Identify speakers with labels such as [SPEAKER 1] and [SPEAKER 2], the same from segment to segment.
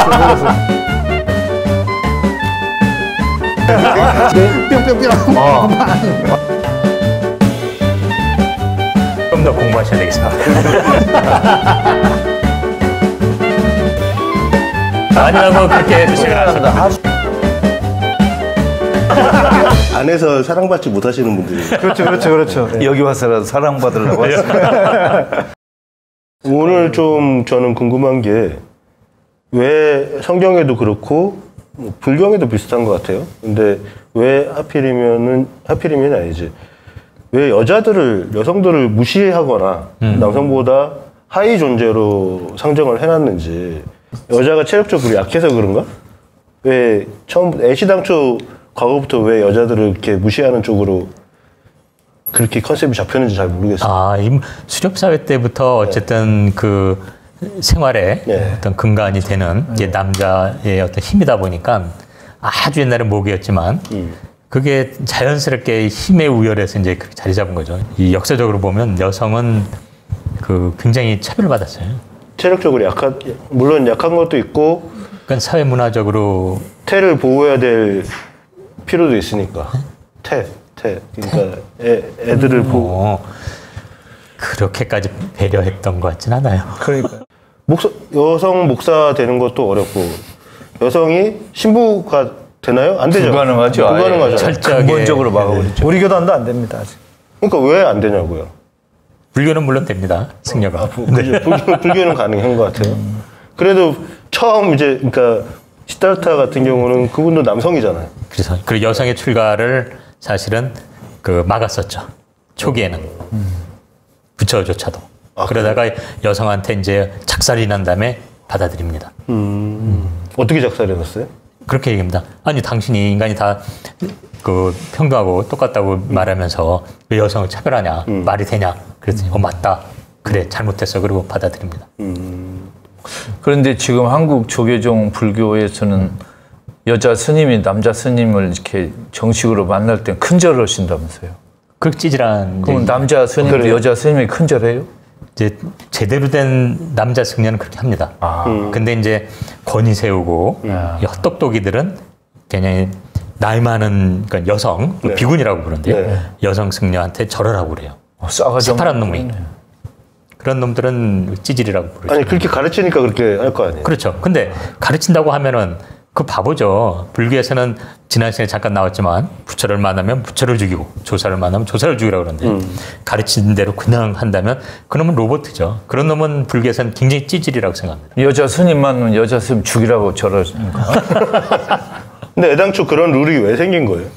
[SPEAKER 1] 몰랐어. 뿅뿅뿅.
[SPEAKER 2] 좀 더 공부하셔야 되겠습니다. 아니라고 그렇게 주식을 하신다.
[SPEAKER 3] 안에서 사랑받지 못하시는 분들이.
[SPEAKER 1] 그렇죠.
[SPEAKER 4] 여기 와서라도 사랑받으려고 왔어요.
[SPEAKER 3] 오늘 좀 저는 궁금한 게 왜 성경에도 그렇고 뭐 불경에도 비슷한 것 같아요. 근데 왜 하필이면 아니지. 왜 여성들을 무시하거나 남성보다 하위 존재로 상정을 해놨는지. 여자가 체력적으로 약해서 그런가? 왜 애시당초 과거부터 왜 여자들을 이렇게 무시하는 쪽으로 그렇게 컨셉이 잡혔는지 잘 모르겠어요.
[SPEAKER 2] 아, 이 수렵사회 때부터 어쨌든 그 생활의 어떤 근간이 되는 이제 남자의 어떤 힘이다 보니까 아주 옛날에 목이었지만 그게 자연스럽게 힘에 우열해서 이제 그렇게 자리 잡은 거죠. 이 역사적으로 보면 여성은 그 굉장히 차별받았어요.
[SPEAKER 3] 체력적으로 물론 약한 것도 있고,
[SPEAKER 2] 그러니까 사회 문화적으로
[SPEAKER 3] 태를 보호해야 될 필요도 있으니까. 태. 그러니까 애들을 보호.
[SPEAKER 2] 그렇게까지 배려했던 것 같진 않아요.
[SPEAKER 1] 그러니까.
[SPEAKER 3] 여성 목사 되는 것도 어렵고, 여성이 신부가 되나요? 안 되죠.
[SPEAKER 4] 불가능하죠.
[SPEAKER 3] 불가능하죠.
[SPEAKER 2] 철저하게
[SPEAKER 4] 근본적으로 막아버리죠.
[SPEAKER 1] 우리 교단도 안 됩니다, 아직.
[SPEAKER 3] 그러니까 왜 안 되냐고요.
[SPEAKER 2] 불교는 물론 됩니다. 승려가.
[SPEAKER 3] 불교는 가능한 것 같아요. 그래도 처음 이제 그러니까 시달타 같은 경우는 그분도 남성이잖아요.
[SPEAKER 2] 그래서 그 여성의 출가를 사실은 그 막았었죠. 초기에는 부처조차도. 그러다가 여성한테 이제 작살이 난 다음에 받아들입니다.
[SPEAKER 3] 어떻게 작살해놨어요?
[SPEAKER 2] 그렇게 얘기합니다. 아니 당신이 인간이 다 그 평등하고 똑같다고 말하면서 왜 여성을 차별하냐? 말이 되냐? 그랬더니 맞다. 그래 잘못했어. 그리고 받아들입니다.
[SPEAKER 4] 그런데 지금 한국 조계종 불교에서는 여자 스님이 남자 스님을 이렇게 정식으로 만날 때 큰절을 하신다면서요.
[SPEAKER 2] 그 찌질한.
[SPEAKER 4] 그럼 남자 스님도 여자 스님이 큰절해요?
[SPEAKER 2] 이제 제대로 된 남자 승려는 그렇게 합니다. 근데 이제 권위 세우고 이 헛똑똑이들은 굉장히 나이 많은 그러니까 여성 비군이라고 부르는데요. 여성 승려한테 절하라고 그래요.
[SPEAKER 4] 싸가지
[SPEAKER 2] 새파란 놈이. 그런 놈들은 찌질이라고 부르죠.
[SPEAKER 3] 아니 그렇게 가르치니까 그렇게 할 거 아니에요.
[SPEAKER 2] 그렇죠. 근데 가르친다고 하면은 그 바보죠. 불교에서는 지난 시간에 잠깐 나왔지만 부처를 만나면 부처를 죽이고 조사를 만나면 조사를 죽이라고 그러는데 가르친 대로 그냥 한다면 그놈은 로봇이죠. 그런 놈은 불교에서는 굉장히 찌질이라고 생각합니다.
[SPEAKER 4] 여자 스님 만나면 여자 스님 죽이라고 절하니까.
[SPEAKER 3] 근데 애당초 그런 룰이 왜 생긴 거예요?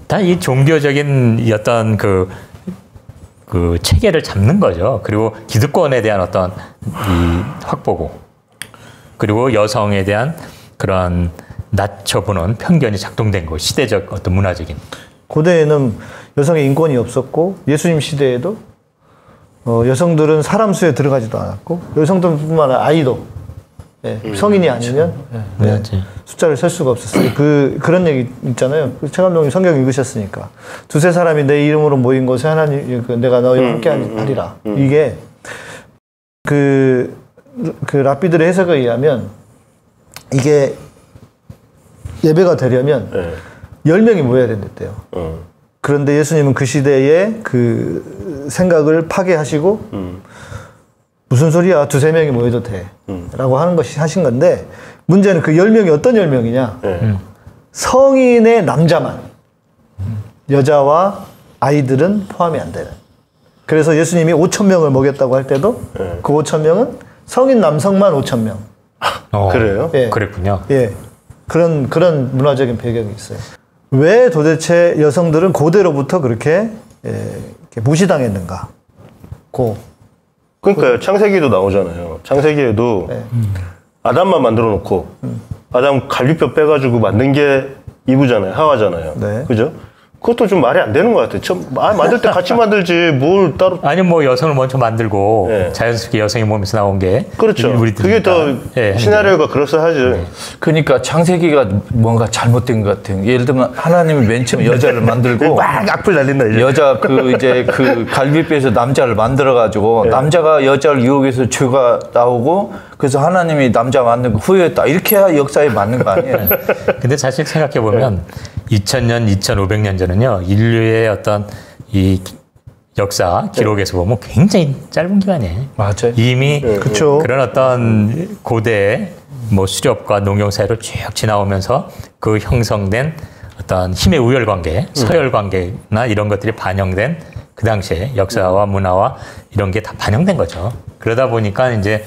[SPEAKER 2] 다 이 종교적인 어떤 그 체계를 잡는 거죠. 그리고 기득권에 대한 어떤 이 확보고 그리고 여성에 대한 그런 낮춰보는 편견이 작동된 거, 시대적 어떤 문화적인.
[SPEAKER 1] 고대에는 여성의 인권이 없었고 예수님 시대에도 여성들은 사람 수에 들어가지도 않았고 여성들뿐만 아니라 아이도 성인이 아니면 숫자를 셀 수가 없었어요. 그런 얘기 있잖아요. 최 감독님 성경 읽으셨으니까 두세 사람이 내 이름으로 모인 곳에 하나님 내가 너희와 함께 하리라. 이게 그 랍비들의 해석에 의하면 이게 예배가 되려면 10명이 모여야 된댔대요. 그런데 예수님은 그 시대의 그 생각을 파괴하시고 무슨 소리야 두세 명이 모여도 돼 라고 하신 건데 문제는 그 10명이 어떤 10명이냐 성인의 남자만 여자와 아이들은 포함이 안 되는. 그래서 예수님이 5,000명을 먹였다고 할 때도 그 5,000명은 성인 남성만 5,000명.
[SPEAKER 3] 그래요?
[SPEAKER 1] 예.
[SPEAKER 2] 그랬군요.
[SPEAKER 1] 예. 그런 문화적인 배경이 있어요. 왜 도대체 여성들은 고대로부터 그렇게 무시당했는가?
[SPEAKER 3] 그러니까요. 창세기도 나오잖아요. 창세기에도 아담만 만들어 놓고 아담 갈비뼈 빼가지고 만든 게 이브잖아요. 하와잖아요.
[SPEAKER 1] 네.
[SPEAKER 3] 그죠? 그것도 좀 말이 안 되는 것 같아요. 만들 때 같이 만들지 뭘 따로.
[SPEAKER 2] 아니 뭐 여성을 먼저 만들고
[SPEAKER 3] 네.
[SPEAKER 2] 자연스럽게 여성의 몸에서 나온 게
[SPEAKER 3] 그렇죠. 그게 더
[SPEAKER 2] 네,
[SPEAKER 3] 시나리오가 그럴싸하죠.
[SPEAKER 2] 네.
[SPEAKER 4] 그러니까 창세기가 뭔가 잘못된 것 같아요. 예를 들면 하나님이 맨 처음 여자를 만들고
[SPEAKER 3] 막 악플 날린다 이제.
[SPEAKER 4] 여자 그 갈비뼈에서 남자를 만들어 가지고 남자가 여자를 유혹해서 죄가 나오고 그래서 하나님이 남자 만든 거 후회했다. 이렇게 해야 역사에 맞는 거 아니에요?
[SPEAKER 2] 근데 사실 생각해 보면 2000년, 2500년 전은요 인류의 어떤 이 역사 기록에서 보면 굉장히 짧은 기간이에요.
[SPEAKER 4] 맞아요.
[SPEAKER 2] 이미
[SPEAKER 1] 그쵸.
[SPEAKER 2] 그런 어떤 고대 뭐 수렵과 농경 사회로 쭉 지나오면서 그 형성된 어떤 힘의 우열 관계, 서열 관계나 이런 것들이 반영된 그 당시에 역사와 문화와 이런 게 다 반영된 거죠. 그러다 보니까 이제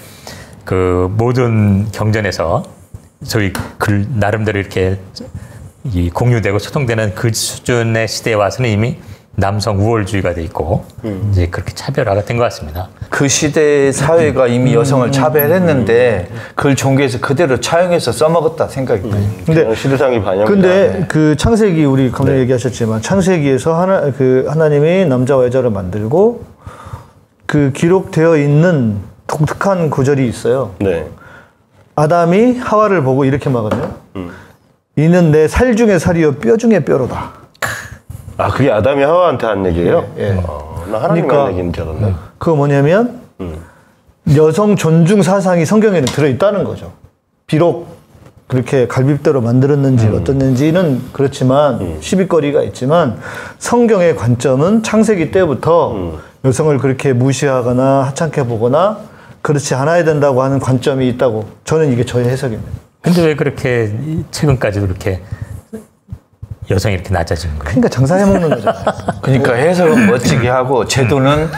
[SPEAKER 2] 그 모든 경전에서 저희 글 나름대로 이렇게 이 공유되고 소통되는 그 수준의 시대에 와서는 이미 남성 우월주의가 돼 있고 이제 그렇게 차별화가 된 것 같습니다.
[SPEAKER 4] 그 시대의 사회가 이미 여성을 차별했는데 그걸 종교에서 그대로 차용해서 써먹었다 생각이 들어요.
[SPEAKER 1] 근데
[SPEAKER 3] 시대상이 반영.
[SPEAKER 1] 근데 그 창세기 우리 감독님 얘기하셨지만 창세기에서 하나님이 남자와 여자를 만들고 그 기록되어 있는 독특한 구절이 있어요.
[SPEAKER 3] 네.
[SPEAKER 1] 아담이 하와를 보고 이렇게 말하거든요. 이는 내 살 중에 살이요 뼈 중에 뼈로다.
[SPEAKER 3] 아 그게 아담이 하와한테 한 얘기예요?
[SPEAKER 1] 예.
[SPEAKER 3] 나 하나님
[SPEAKER 1] 그러니까,
[SPEAKER 3] 한 얘기인 줄 알았네.
[SPEAKER 1] 그거 뭐냐면 여성 존중 사상이 성경에는 들어있다는 거죠. 비록 그렇게 갈비뼈로 만들었는지 어떻는지는 그렇지만 시비거리가 있지만 성경의 관점은 창세기 때부터 여성을 그렇게 무시하거나 하찮게 보거나 그렇지 않아야 된다고 하는 관점이 있다고 저는 이게 저의 해석입니다.
[SPEAKER 2] 근데 왜 그렇게 최근까지도 그렇게 여성이 이렇게 낮아지는 거예요?
[SPEAKER 1] 그러니까 장사해먹는 거잖아요.
[SPEAKER 4] 그러니까 해석은 멋지게 하고 제도는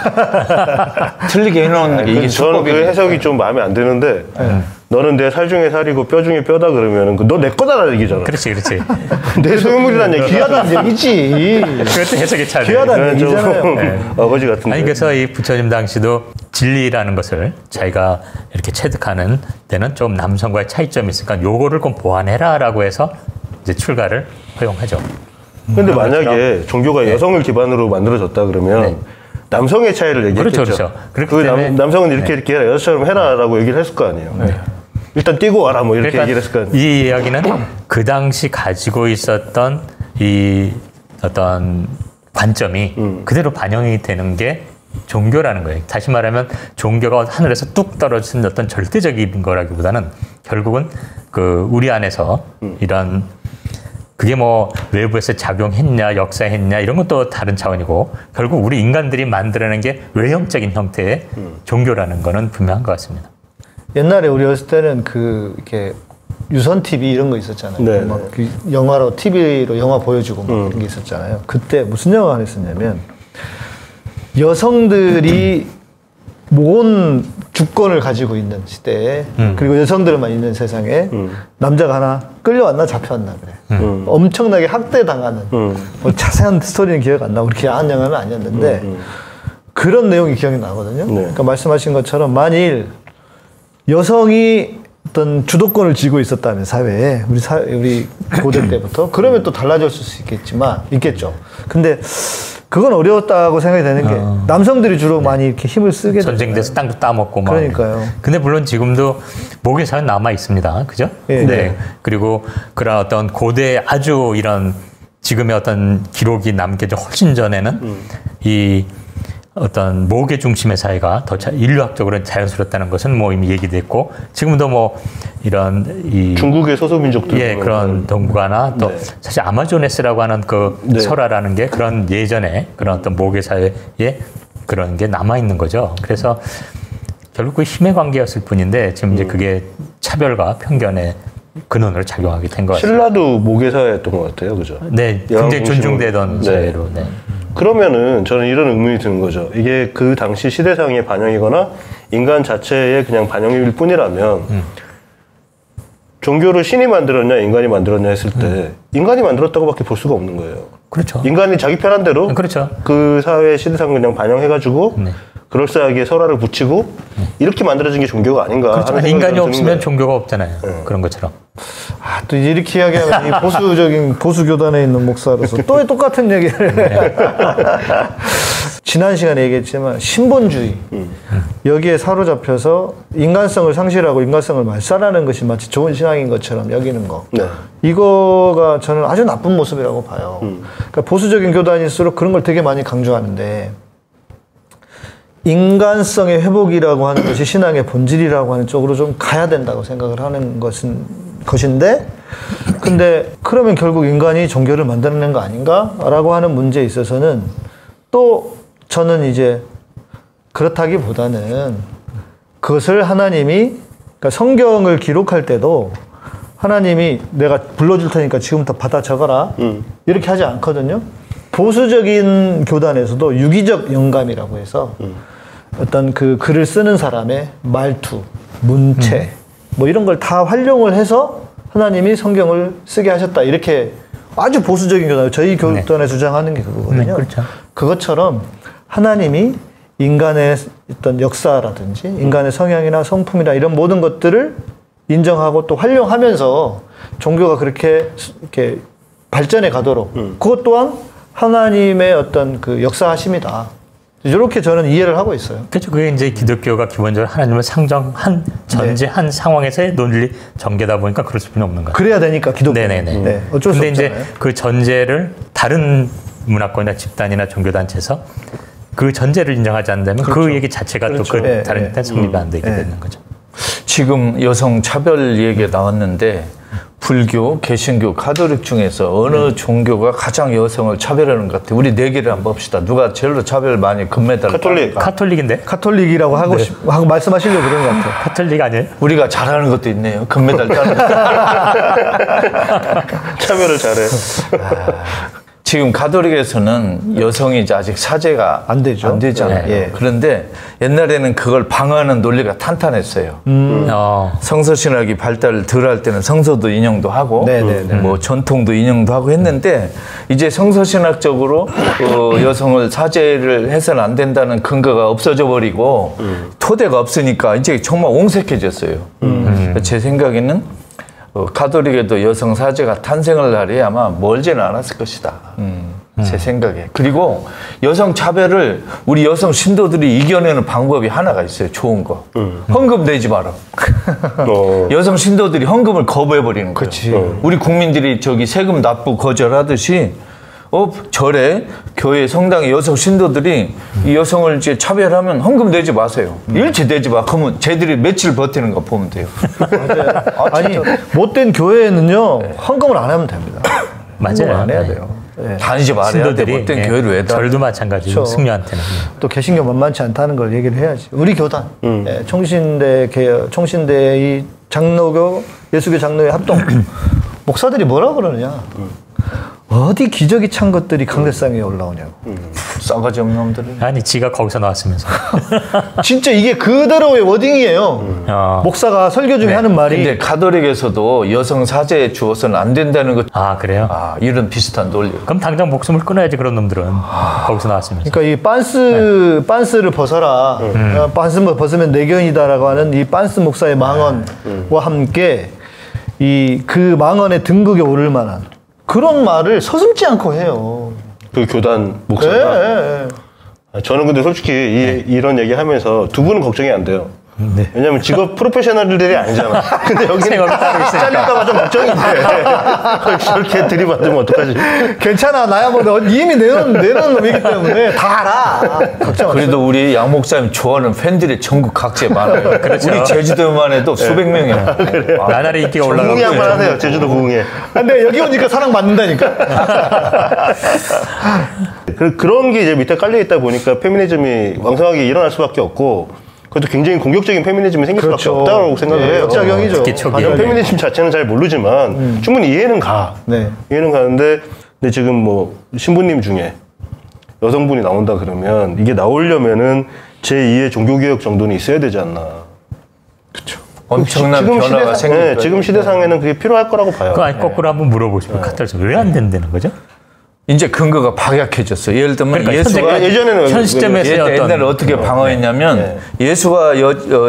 [SPEAKER 4] 틀리게 해놓은 게 이게
[SPEAKER 3] 저는 그
[SPEAKER 4] 수법이에요.
[SPEAKER 3] 해석이 좀 마음에 안 드는데 너는 내 살 중에 살이고 뼈 중에 뼈다 그러면 너 내 거다라는 얘기잖아.
[SPEAKER 2] 그렇지, 그렇지.
[SPEAKER 3] 내 소유물이라는 얘기.
[SPEAKER 1] 귀하다는 얘기지.
[SPEAKER 2] 그것도 해석이 잘
[SPEAKER 1] 귀하다는
[SPEAKER 3] 좀
[SPEAKER 1] 얘기잖아요.
[SPEAKER 3] 아버지 같은데.
[SPEAKER 2] 아니 그래서 이 부처님 당시도 진리라는 것을 자기가 이렇게 체득하는 데는 좀 남성과의 차이점이 있으니까 요거를 좀 보완해라라고 해서 이제 출가를 허용하죠.
[SPEAKER 3] 근데 만약에 종교가 여성을 기반으로 만들어졌다 그러면 남성의 차이를 얘기했겠죠.
[SPEAKER 2] 그렇죠. 그렇기 때문에
[SPEAKER 3] 남성은 이렇게 해라, 여자처럼 해라라고 얘기를 했을 거 아니에요. 일단 뛰고 와라 뭐 이렇게 얘기를 했을 거 아니에요.
[SPEAKER 2] 이 이야기는 그 당시 가지고 있었던 이 어떤 관점이 그대로 반영이 되는 게 종교라는 거예요. 다시 말하면 종교가 하늘에서 뚝 떨어진 어떤 절대적인 거라기보다는 결국은 그 우리 안에서 이런 그게 뭐 외부에서 작용했냐 역사했냐 이런 것도 다른 차원이고 결국 우리 인간들이 만들어낸 게 외형적인 형태의 종교라는 거는 분명한 것 같습니다.
[SPEAKER 1] 옛날에 우리 어렸을 때는 그 이렇게 유선 TV 이런 거 있었잖아요.
[SPEAKER 3] 네,
[SPEAKER 1] 막 그 영화로 TV로 영화 보여주고 막 그런 게 있었잖아요. 그때 무슨 영화가 있었냐면 여성들이 모은 주권을 가지고 있는 시대에 그리고 여성들만 있는 세상에 남자가 하나 끌려왔나 잡혀왔나 그래. 엄청나게 학대당하는 뭐 자세한 스토리는 기억 안 나고 그렇게 야한 영화는 아니었는데 그런 내용이 기억이 나거든요. 그러니까 말씀하신 것처럼 만일 여성이 어떤 주도권을 쥐고 있었다면 사회에 우리 고대 때부터 그러면 또 달라졌을 수 있겠죠. 근데 그건 어려웠다고 생각이 되는 게 남성들이 주로 많이 이렇게 힘을 쓰게
[SPEAKER 2] 전쟁돼서 땅도 따먹고 막.
[SPEAKER 1] 그러니까요.
[SPEAKER 2] 근데 물론 지금도 모계 사회 남아 있습니다. 그죠?
[SPEAKER 1] 예.
[SPEAKER 2] 네. 그리고 그런 어떤 고대 아주 이런 지금의 어떤 기록이 남겨져 훨씬 전에는 이 어떤 모계 중심의 사회가 더 인류학적으로 자연스럽다는 것은 뭐 이미 얘기됐고 지금도 뭐 이런 이
[SPEAKER 3] 중국의 소수민족들
[SPEAKER 2] 예 그런 동북아나 또 사실 아마조네스라고 하는 그 설화라는 게 그런 예전에 그런 어떤 모계 사회에 그런 게 남아 있는 거죠. 그래서 결국 그 힘의 관계였을 뿐인데 지금 이제 그게 차별과 편견의 근원으로 작용하게 된 것 같습니다.
[SPEAKER 3] 신라도 모계사였던 것 같아요, 그죠?
[SPEAKER 2] 네, 굉장히 존중되던 사회로. 네.
[SPEAKER 3] 그러면은 저는 이런 의문이 드는 거죠. 이게 그 당시 시대상의 반영이거나 인간 자체의 그냥 반영일 뿐이라면 종교를 신이 만들었냐 인간이 만들었냐 했을 때 인간이 만들었다고밖에 볼 수가 없는 거예요.
[SPEAKER 2] 그렇죠.
[SPEAKER 3] 인간이 자기 편한 대로
[SPEAKER 2] 그렇죠.
[SPEAKER 3] 그 사회 시대상 그냥 반영해가지고 그럴싸하게 설화를 붙이고 이렇게 만들어진 게 종교가 아닌가
[SPEAKER 2] 그렇죠.
[SPEAKER 3] 하는 생각이
[SPEAKER 2] 인간이 없으면
[SPEAKER 3] 거예요.
[SPEAKER 2] 종교가 없잖아요. 그런 것처럼.
[SPEAKER 1] 아, 또 이렇게 이야기하면 이 보수적인 보수 교단에 있는 목사로서 또 똑같은 얘기를 지난 시간에 얘기했지만 신본주의 여기에 사로잡혀서 인간성을 상실하고 인간성을 말살하는 것이 마치 좋은 신앙인 것처럼 여기는 거.
[SPEAKER 3] 네.
[SPEAKER 1] 이거가 저는 아주 나쁜 모습이라고 봐요. 그러니까 보수적인 교단일수록 그런 걸 되게 많이 강조하는데 인간성의 회복이라고 하는 것이 신앙의 본질이라고 하는 쪽으로 좀 가야 된다고 생각을 하는 것인데 근데 그러면 결국 인간이 종교를 만들어낸 거 아닌가라고 하는 문제에 있어서는 또 저는 이제 그렇다기보다는 그것을 하나님이 그러니까 성경을 기록할 때도 하나님이 내가 불러줄 테니까 지금부터 받아 적어라 이렇게 하지 않거든요. 보수적인 교단에서도 유기적 영감이라고 해서 어떤 그 글을 쓰는 사람의 말투, 문체 뭐 이런 걸 다 활용을 해서 하나님이 성경을 쓰게 하셨다 이렇게 아주 보수적인 교단 저희 교단에 주장하는 게 그거거든요.
[SPEAKER 2] 그렇죠.
[SPEAKER 1] 그것처럼 하나님이 인간의 어떤 역사라든지 인간의 성향이나 성품이나 이런 모든 것들을 인정하고 또 활용하면서 종교가 그렇게 이렇게 발전해 가도록 그것 또한 하나님의 어떤 그 역사하심이다. 이렇게 저는 이해를 하고 있어요.
[SPEAKER 2] 그렇죠. 그게 이제 기독교가 기본적으로 하나님을 상정한 전제한 상황에서의 논리 전개다 보니까 그럴 수밖에 없는 거예요.
[SPEAKER 1] 그래야 되니까 기독교.
[SPEAKER 2] 네네네.
[SPEAKER 1] 네, 어쩔 수
[SPEAKER 2] 근데
[SPEAKER 1] 없잖아요.
[SPEAKER 2] 이제 그 전제를 다른 문화권이나 집단이나 종교단체에서 그 전제를 인정하지 않는다면 그 얘기 자체가 또 그
[SPEAKER 1] 네,
[SPEAKER 2] 다른 데 성립이 안 되게 되는 거죠.
[SPEAKER 4] 지금 여성 차별 얘기가 나왔는데 불교, 개신교, 가톨릭 중에서 어느 종교가 가장 여성을 차별하는 것 같아요? 우리 네 개를 한번 봅시다. 누가 제일로 차별 많이 금메달을
[SPEAKER 3] 가톨릭.
[SPEAKER 4] 따는가?
[SPEAKER 2] 카톨릭인데?
[SPEAKER 1] 카톨릭이라고 하고 말씀하시려고 그런 것 같아요.
[SPEAKER 2] 카톨릭 아니에요?
[SPEAKER 4] 우리가 잘하는 것도 있네요. 금메달 따는 거.
[SPEAKER 3] 참여를 잘해.
[SPEAKER 4] 지금 가톨릭에서는 여성이 이제 아직 사제가
[SPEAKER 1] 안 되죠.
[SPEAKER 4] 안 되잖아요.
[SPEAKER 1] 네.
[SPEAKER 4] 그런데 옛날에는 그걸 방어하는 논리가 탄탄했어요. 성서신학이 발달을 덜 할 때는 성서도 인용도 하고 뭐 전통도 인용도 하고 했는데 이제 성서신학적으로 여성을 사제를 해서는 안 된다는 근거가 없어져 버리고 토대가 없으니까 이제 정말 옹색해졌어요. 제 생각에는 가톨릭에도 여성 사제가 탄생할 날이 아마 멀지는 않았을 것이다. 제 생각에. 그리고 여성 차별을 우리 여성 신도들이 이겨내는 방법이 하나가 있어요. 좋은 거. 헌금 내지 마라. 여성 신도들이 헌금을 거부해버리는 거예요. 우리 국민들이 저기 세금 납부 거절하듯이 절에 교회 성당의 여성 신도들이 이 여성을 이제 차별하면 헌금 내지 마세요. 일체 내지 마. 그러면 쟤들이 며칠 버티는 거 보면 돼요.
[SPEAKER 1] 맞아요. 아니 못된 교회는요 헌금을 안 하면 됩니다.
[SPEAKER 2] 맞아요.
[SPEAKER 1] 안 해야 돼요. 네.
[SPEAKER 4] 다니지 말아야 돼. 못된 교회를 왜 다.
[SPEAKER 2] 절도 마찬가지고
[SPEAKER 1] 그렇죠.
[SPEAKER 2] 승려한테는.
[SPEAKER 1] 또 개신교 만만치 않다는 걸 얘기를 해야지. 우리 교단, 총신대 이 장로교, 예수교 장로회 합동 목사들이 뭐라 그러느냐. 어디 기저귀 찬 것들이 강대상에 올라오냐고.
[SPEAKER 4] 싸가지 없는 놈들이.
[SPEAKER 2] 아니 지가 거기서 나왔으면서.
[SPEAKER 1] 진짜 이게 그대로의 워딩이에요. 목사가 설교 중에 하는 말이.
[SPEAKER 4] 근데 가톨릭에서도 여성 사제에 주어서는 안 된다는 것.
[SPEAKER 2] 아 그래요?
[SPEAKER 4] 이런 비슷한 논리.
[SPEAKER 2] 그럼 당장 목숨을 끊어야지 그런 놈들은. 거기서 나왔으면서.
[SPEAKER 1] 그러니까 이 빤스를 벗어라. 빤스를 벗으면 내견이다라고 하는 이 빤스 목사의 망언과 함께 그 망언의 등극에 오를 만한 그런 말을 서슴지 않고 해요.
[SPEAKER 3] 그 교단 목사가. 저는 근데 솔직히 이런 얘기 하면서 두 분은 걱정이 안 돼요. 왜냐면 직업 프로페셔널들이 아니잖아. 근데 여기는 잘릴까봐 좀 걱정이 돼. 저렇게 들이받으면 어떡하지?
[SPEAKER 1] 괜찮아. 나야 뭐 이미 내놓은 놈이기 때문에 다 알아. 걱정 마.
[SPEAKER 4] 그래도 우리 양 목사님 좋아하는 팬들이 전국 각지에 많아요.
[SPEAKER 2] 그렇죠.
[SPEAKER 4] 우리 제주도만 해도 수백 명이야.
[SPEAKER 2] 나날의 인기가 올라가고.
[SPEAKER 3] 부흥회 한번 하세요. 제주도 부흥회.
[SPEAKER 1] 근데 여기 오니까 사랑 받는다니까.
[SPEAKER 3] 그런 게 이제 밑에 깔려 있다 보니까 페미니즘이 왕성하게 일어날 수밖에 없고 그것도 굉장히 공격적인 페미니즘이 생길 수밖에 없다고 생각을 해요.
[SPEAKER 1] 역작용이죠.
[SPEAKER 3] 과연 페미니즘 자체는 잘 모르지만 충분히 이해는 가. 이해는 가는데 근데 지금 뭐 신부님 중에 여성분이 나온다 그러면 이게 나오려면은 제2의 종교개혁 정도는 있어야 되지 않나.
[SPEAKER 1] 그렇죠.
[SPEAKER 4] 엄청난 변화가 생겼죠.
[SPEAKER 3] 지금 시대상에는 그게 필요할 거라고 봐요.
[SPEAKER 2] 그 아니 거꾸로 한번 물어보시면 카톨릭 왜 안 된다는 거죠?
[SPEAKER 4] 이제 근거가 박약해졌어요. 예를 들면
[SPEAKER 2] 그러니까
[SPEAKER 4] 예수가
[SPEAKER 2] 예전에는 현 시점에서
[SPEAKER 4] 옛날에 어떻게 방어했냐면 예수가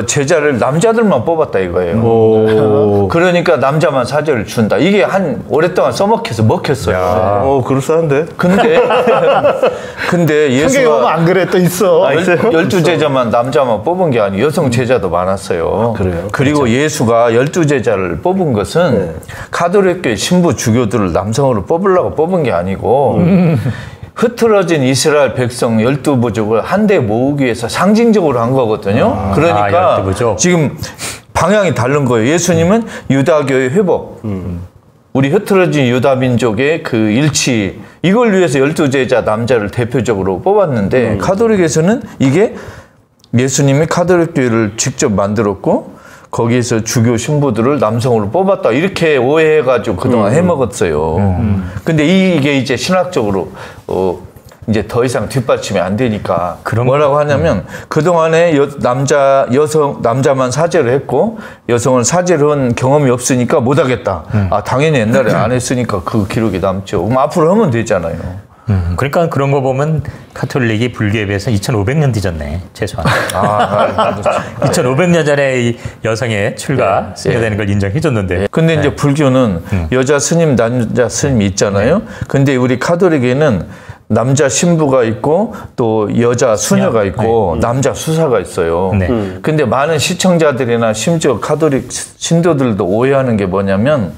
[SPEAKER 4] 제자를 남자들만 뽑았다 이거예요. 그러니까 남자만 사제를 준다. 이게 한 오랫동안 써먹혀서 먹혔어요.
[SPEAKER 3] 그럴싸한데.
[SPEAKER 4] 근데 예수가
[SPEAKER 1] 안 그래 또 있어.
[SPEAKER 4] 12제자만 남자만 뽑은 게 아니고 여성 제자도 많았어요.
[SPEAKER 3] 그래요?
[SPEAKER 4] 그리고 그렇죠. 예수가 12제자를 뽑은 것은 가톨릭교회 신부 주교들을 남성으로 뽑으려고 뽑은 게 아니고 흐트러진 이스라엘 백성 12부족을 한데 모으기 위해서 상징적으로 한 거거든요. 그러니까 지금 방향이 다른 거예요. 예수님은 유다교의 회복, 우리 흐트러진 유다 민족의 그 일치, 이걸 위해서 12제자 남자를 대표적으로 뽑았는데 가톨릭에서는 이게 예수님이 가톨릭 교회를 직접 만들었고 거기에서 주교 신부들을 남성으로 뽑았다 이렇게 오해해가지고 그동안 해먹었어요. 근데 이게 이제 신학적으로 이제 더 이상 뒷받침이 안 되니까 뭐라고 하냐면 그동안에 남자만 사제를 했고 여성은 사제를 한 경험이 없으니까 못하겠다. 당연히 옛날에 안 했으니까 그 기록이 남죠. 그럼 앞으로 하면 되잖아요.
[SPEAKER 2] 그러니까 그런 거 보면 카톨릭이 불교에 비해서 2500년 뒤졌네, 최소한. 2500년 전에 이 여성의 출가, 승려되는 걸 인정해줬는데.
[SPEAKER 4] 근데 이제 불교는 여자 스님, 남자 스님이 있잖아요. 근데 우리 카톨릭에는 남자 신부가 있고 또 여자 수녀가 있고 남자 수사가 있어요. 근데 많은 시청자들이나 심지어 카톨릭 신도들도 오해하는 게 뭐냐면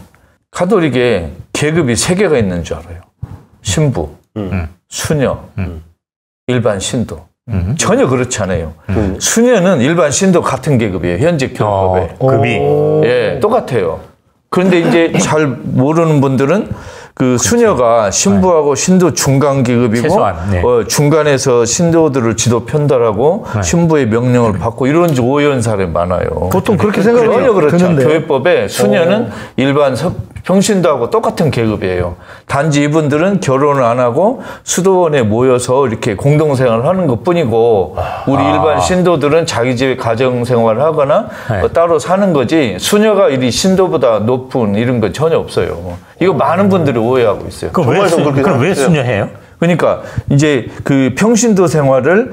[SPEAKER 4] 카톨릭에 계급이 3개가 있는 줄 알아요. 신부, 수녀, 일반 신도. 전혀 그렇지 않아요. 수녀는 일반 신도 같은 계급이에요. 현재 교법에.
[SPEAKER 2] 급이.
[SPEAKER 4] 예, 똑같아요. 그런데 이제 잘 모르는 분들은 그 수녀가 신부하고 신도 중간 계급이고 중간에서 신도들을 지도 편달하고 신부의 명령을 받고 이런 오해한 사람이 많아요.
[SPEAKER 1] 보통 그렇게 생각해요.
[SPEAKER 4] 전혀 그렇죠. 교회법에 수녀는 일반 평신도하고 똑같은 계급이에요. 단지 이분들은 결혼을 안 하고 수도원에 모여서 이렇게 공동생활을 하는 것뿐이고 우리 일반 신도들은 자기 집에 가정생활을 하거나 따로 사는 거지 수녀가 이 신도보다 높은 이런 건 전혀 없어요. 이거 많은 분들이 오해하고 있어요.
[SPEAKER 2] 그럼 왜 수녀해요?
[SPEAKER 4] 그러니까 이제 그 평신도 생활을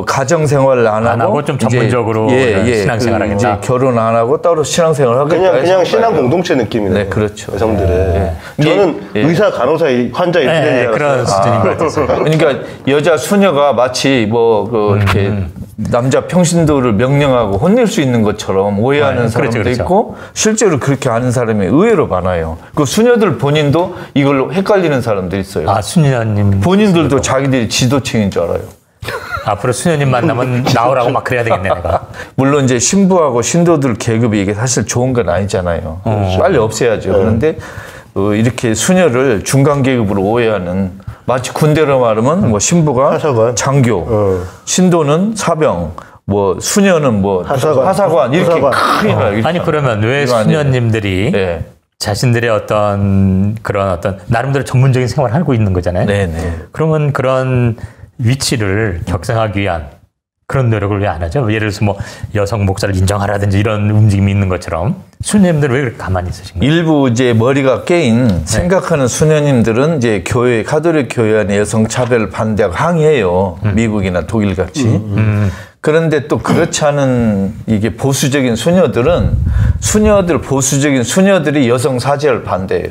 [SPEAKER 4] 가정 생활을 안 하고
[SPEAKER 2] 좀 전문적으로 신앙생활하겠다.
[SPEAKER 4] 이제 결혼 안 하고 따로 신앙생활 하겠다.
[SPEAKER 3] 그냥 신앙 공동체 느낌이네요.
[SPEAKER 4] 네, 그렇죠.
[SPEAKER 3] 여성들의. 저는 의사, 간호사, 환자 이렇게
[SPEAKER 2] 그런 수준인 것 같아요.
[SPEAKER 4] 그러니까 여자 수녀가 마치 이렇게 남자 평신도를 명령하고 혼낼 수 있는 것처럼 오해하는 사람도 있고 실제로 그렇게 하는 사람이 의외로 많아요. 그 수녀들 본인도 이걸로 헷갈리는 사람도 있어요.
[SPEAKER 2] 수녀님
[SPEAKER 4] 본인들도 자기들이 지도층인 줄 알아요.
[SPEAKER 2] 앞으로 수녀님 만나면 나오라고 막 그래야 되겠네, 내가.
[SPEAKER 4] 물론 이제 신부하고 신도들 계급이 이게 사실 좋은 건 아니잖아요. 빨리 없애야죠. 그런데 이렇게 수녀를 중간 계급으로 오해하는, 마치 군대로 말하면 뭐 신부가 하사관, 장교, 신도는 사병, 뭐 수녀는 뭐 하사관 이렇게 크게
[SPEAKER 2] 아니 그러면 왜 수녀님들이 자신들의 어떤 나름대로 전문적인 생활을 하고 있는 거잖아요.
[SPEAKER 4] 네네.
[SPEAKER 2] 그러면 그런 위치를 격상하기 위한 그런 노력을 왜 안 하죠? 예를 들어서 뭐 여성 목사를 인정하라든지 이런 움직임이 있는 것처럼 수녀님들은 왜 그렇게 가만히 있으신 거예요?
[SPEAKER 4] 일부 이제 머리가 깨인 생각하는 수녀님들은 이제 교회, 가톨릭 교회 안에 여성 차별 반대하고 항의해요. 미국이나 독일 같이. 그런데 또 그렇지 않은 이게 보수적인 보수적인 수녀들이 여성 사제를 반대해요.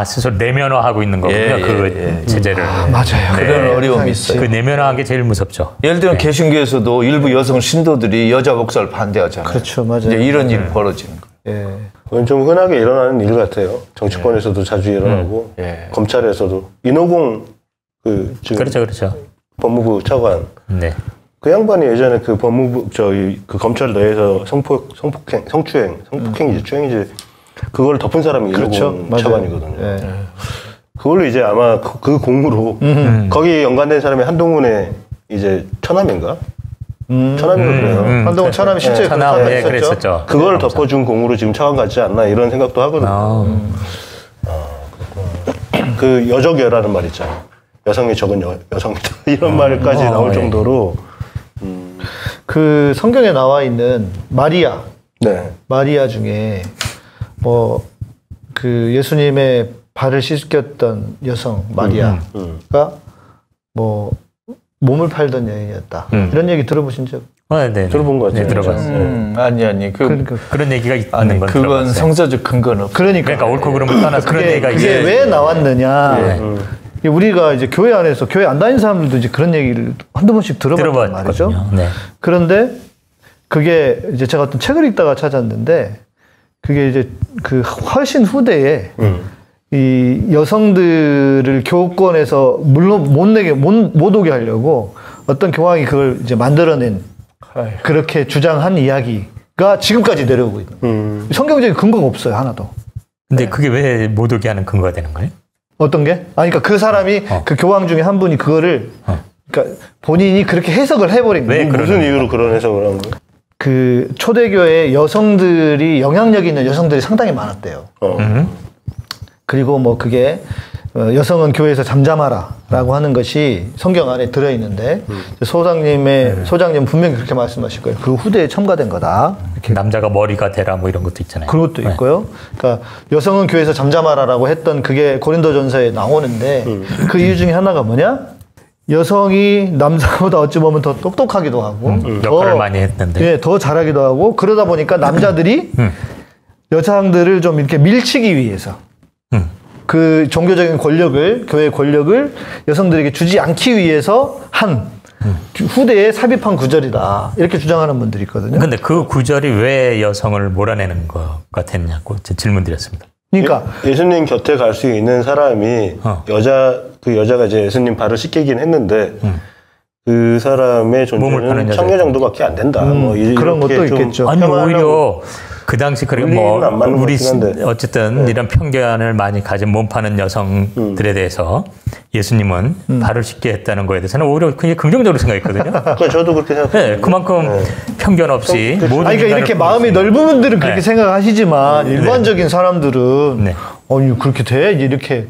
[SPEAKER 2] 스스로 내면화하고 있는 거군요. 체제를.
[SPEAKER 4] 맞아요. 그런 어려움이 있어요.
[SPEAKER 2] 그 내면화한 게 제일 무섭죠.
[SPEAKER 4] 예를 들면 개신교에서도 일부 여성 신도들이 여자 목사를 반대하잖아요.
[SPEAKER 1] 그렇죠, 맞아요.
[SPEAKER 4] 이제 이런 일이 벌어지는 거예요.
[SPEAKER 3] 그건 좀 흔하게 일어나는 일 같아요. 정치권에서도 자주 일어나고 검찰에서도 인호공 지금
[SPEAKER 2] 그렇죠.
[SPEAKER 3] 법무부 차관. 그 양반이 예전에 그 법무부 그 검찰 내에서 성폭행이지 추행이지 그걸 덮은 사람이 인호공 차관이거든요. 그걸로 이제 아마 그 공으로 거기 연관된 사람이 한동훈의 이제 처남인가? 처남이거든요.
[SPEAKER 1] 한동훈 처남이 실제
[SPEAKER 2] 그랬었죠.
[SPEAKER 3] 그걸 덮어준 공으로 지금 차관 같지 않나 이런 생각도 하거든요. 그 여적여라는 말 있잖아요. 여성이 적은 여성이다 이런 말까지 나올 정도로
[SPEAKER 1] 그 성경에 나와 있는 마리아 네. 마리아 중에 뭐 그 예수님의 발을 씻겼던 여성 마리아가 뭐 몸을 팔던 여인이었다. 이런 얘기 들어보신 적?
[SPEAKER 2] 네.
[SPEAKER 3] 들어본 것 같아요.
[SPEAKER 2] 네, 들어봤어요.
[SPEAKER 4] 아니.
[SPEAKER 2] 그런 얘기가 있는 건
[SPEAKER 4] 그건
[SPEAKER 2] 들어봤어요.
[SPEAKER 4] 성서적 근거는 없어요.
[SPEAKER 2] 그러니까 옳고 그름을 떠나서 그런 얘기가
[SPEAKER 1] 그게 왜 나왔느냐. 우리가 이제 교회 안에서 교회 안 다니는 사람들도 이제 그런 얘기를 한두 번씩 들어봤단 말이죠.
[SPEAKER 2] 네.
[SPEAKER 1] 그런데 그게 이제 제가 어떤 책을 읽다가 찾았는데 그게 이제 그 훨씬 후대에 이 여성들을 교권에서 물론 못 오게 하려고 어떤 교황이 그걸 이제 만들어낸 그렇게 주장한 이야기가 지금까지 내려오고 있는. 성경적인 근거가 없어요, 하나도.
[SPEAKER 2] 근데 그게 왜 못 오게 하는 근거가 되는 거예요?
[SPEAKER 1] 어떤 게? 그러니까 그 사람이 그 교황 중에 한 분이 그거를 그러니까 본인이 그렇게 해석을 해버린 거예요.
[SPEAKER 3] 무슨 이유로 그런 해석을 한 거예요?
[SPEAKER 1] 그 초대교회에 여성들이 영향력 있는 여성들이 상당히 많았대요. 그리고 뭐 그게 여성은 교회에서 잠잠하라라고 하는 것이 성경 안에 들어있는데 소장님 분명히 그렇게 말씀하실 거예요. 그 후대에 첨가된 거다.
[SPEAKER 2] 이렇게 남자가 머리가 되라 뭐 이런 것도 있잖아요.
[SPEAKER 1] 그런 것도 있고요. 그러니까 여성은 교회에서 잠잠하라라고 했던 그게 고린도전서에 나오는데 그 이유 중에 하나가 뭐냐? 여성이 남자보다 어찌 보면 더 똑똑하기도 하고
[SPEAKER 2] 역할을 많이 했는데
[SPEAKER 1] 예, 더 잘하기도 하고 그러다 보니까 남자들이 여성들을 좀 이렇게 밀치기 위해서 그 종교적인 권력을 교회의 권력을 여성들에게 주지 않기 위해서 한 후대에 삽입한 구절이다 이렇게 주장하는 분들이 있거든요.
[SPEAKER 2] 근데 그 구절이 왜 여성을 몰아내는 것가 됐냐고 질문 드렸습니다.
[SPEAKER 1] 그러니까
[SPEAKER 3] 예수님 곁에 갈 수 있는 사람이 그 여자가 이제 예수님 발을 씻기긴 했는데 그 사람의 존재는 청녀 정도밖에 안 된다. 뭐
[SPEAKER 1] 그런 것도 있겠죠.
[SPEAKER 2] 아니 오히려 그 당시 그리고 뭐 우리 어쨌든 이런 편견을 많이 가진 몸 파는 여성들에 대해서 예수님은 발을 씻게 했다는 거에 대해서는 오히려 굉장히 긍정적으로 생각했거든요.
[SPEAKER 3] 저도 그렇게 생각해요.
[SPEAKER 2] 네, 그만큼 편견 없이 모든
[SPEAKER 1] 그러니까 이렇게 마음이 넓은 분들은 그렇게 생각하시지만 일반적인 사람들은 아니 그렇게 돼? 이렇게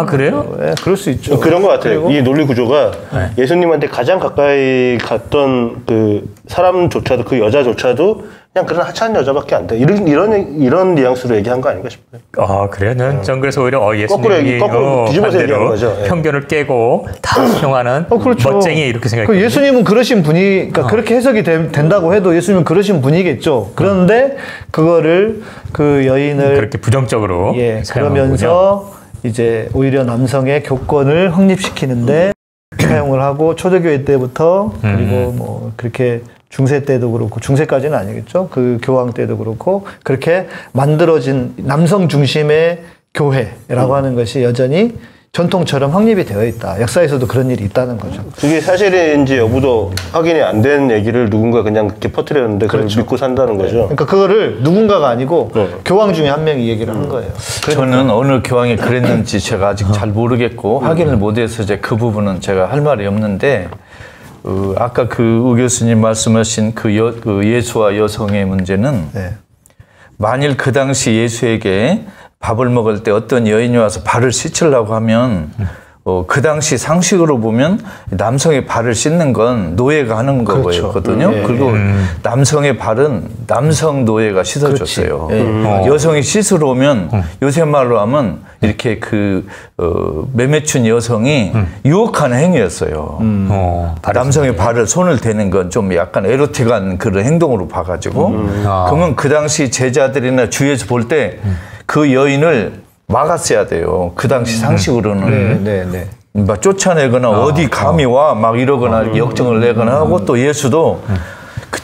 [SPEAKER 2] 그래요?
[SPEAKER 1] 네, 그럴 수 있죠.
[SPEAKER 3] 그런 것 같아요. 이 논리 구조가 예수님한테 가장 가까이 갔던 그 사람조차도 그 여자조차도 그냥 그런 하찮은 여자밖에 안 돼. 이런 뉘앙스로 얘기한 거 아닌가 싶어요.
[SPEAKER 2] 그래요? 전 그래서 오히려 예수님이
[SPEAKER 3] 거꾸로 뒤집어서 얘기한 거죠.
[SPEAKER 2] 편견을 깨고 다 수용하는
[SPEAKER 1] 그렇죠.
[SPEAKER 2] 멋쟁이 이렇게 생각해요.
[SPEAKER 1] 예수님은 그러신 분이 그러니까 그렇게 해석이 된다고 해도 예수님은 그러신 분이겠죠. 그런데 그거를 그 여인을
[SPEAKER 2] 그렇게 부정적으로
[SPEAKER 1] 그러면서 이제 오히려 남성의 교권을 확립시키는데 사용을 하고 초대교회 때부터 그리고 뭐 그렇게 중세 때도 그렇고 중세까지는 아니겠죠. 그 교황 때도 그렇고 그렇게 만들어진 남성 중심의 교회라고 하는 것이 여전히 전통처럼 확립이 되어 있다. 역사에서도 그런 일이 있다는 거죠.
[SPEAKER 3] 그게 사실인지 여부도 확인이 안 된 얘기를 누군가 그냥 그렇게 퍼뜨렸는데 그걸 믿고 산다는 거죠.
[SPEAKER 1] 그러니까 그거를 누군가가 아니고 교황 중에 한 명이 얘기를 한 거예요.
[SPEAKER 4] 저는 어느 교황이 그랬는지 제가 아직 잘 모르겠고 확인을 못해서 이제 그 부분은 제가 할 말이 없는데 아까 그 우 교수님 말씀하신 그 예수와 여성의 문제는 만일 그 당시 예수에게 밥을 먹을 때 어떤 여인이 와서 발을 씻으려고 하면 그 당시 상식으로 보면 남성의 발을 씻는 건 노예가 하는 거였거든요. 그리고 남성의 발은 남성 노예가 씻어줬어요. 여성이 씻으러 오면 요새 말로 하면 이렇게 매매춘 여성이 유혹하는 행위였어요. 남성의 발을 손을 대는 건 좀 약간 에로틱한 그런 행동으로 봐가지고 그러면 그 당시 제자들이나 주위에서 볼 때 그 여인을 막았어야 돼요. 그 당시 상식으로는. 막 쫓아내거나 어디 감히 와 막 이러거나 역정을 내거나 하고 또 예수도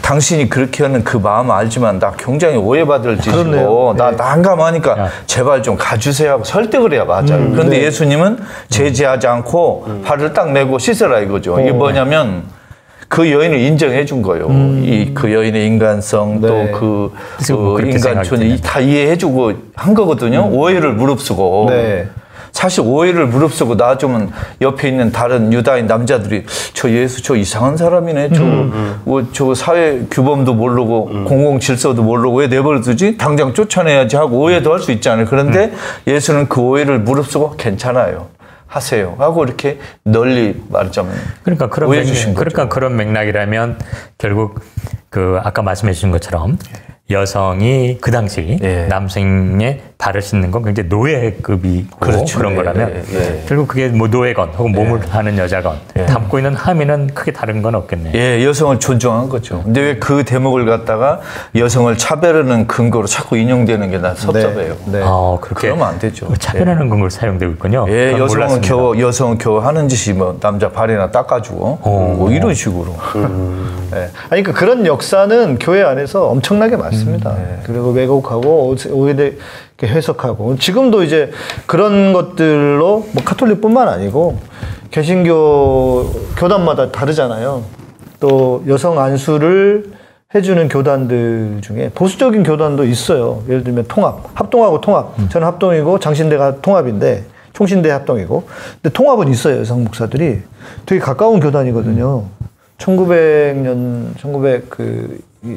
[SPEAKER 4] 당신이 그렇게 하는 그 마음 알지만 나 굉장히 오해받을 짓이고 나 난감하니까 제발 좀 가주세요 하고 설득을 해야 맞아요. 그런데 예수님은 제지하지 않고 발을 딱 내고 씻으라 이거죠. 이게 뭐냐면 그 여인을 인정해 준 거예요. 그 여인의 인간성 또 그 인간촌이 다 이해해 주고 한 거거든요. 오해를 무릅쓰고. 사실 오해를 무릅쓰고 놔주면 옆에 있는 다른 유다인 남자들이 저 예수 저 이상한 사람이네. 저 사회 규범도 모르고 공공 질서도 모르고 왜 내버려 두지? 당장 쫓아내야지 하고 오해도 할 수 있잖아요. 그런데 예수는 그 오해를 무릅쓰고 괜찮아요. 하세요 하고 이렇게 널리 말하자면 그런 맥락이라면 결국 그 아까 말씀해 주신 것처럼
[SPEAKER 2] 여성이 그 당시 남성의 발을 씻는 건 굉장히 노예급이고
[SPEAKER 4] 그렇죠.
[SPEAKER 2] 그런 거라면 결국 그게 뭐 노예건 혹은 몸을 하는 여자건 담고 있는 함의는 크게 다른 건 없겠네요.
[SPEAKER 4] 예, 여성을 존중한 거죠. 근데 왜 그 대목을 갖다가 여성을 차별하는 근거로 자꾸 인용되는 게 난 섭섭해요.
[SPEAKER 1] 네.
[SPEAKER 2] 그렇게
[SPEAKER 4] 그러면 안 되죠.
[SPEAKER 2] 차별하는 근거로 사용되고 있군요.
[SPEAKER 4] 예, 여성은 겨우 하는 짓이 뭐 남자 발이나 닦아주고 뭐 이런 식으로.
[SPEAKER 1] 네. 아니 그런 역사는 교회 안에서 엄청나게 많습니다. 그리고 왜곡하고 오해되게 해석하고 지금도 이제 그런 것들로 뭐 카톨릭뿐만 아니고 개신교 교단마다 다르잖아요. 또 여성 안수를 해주는 교단들 중에 보수적인 교단도 있어요. 예를 들면 합동하고 통합. 저는 합동이고 장신대가 통합인데 총신대 합동이고. 근데 통합은 있어요. 여성 목사들이 되게 가까운 교단이거든요. 1900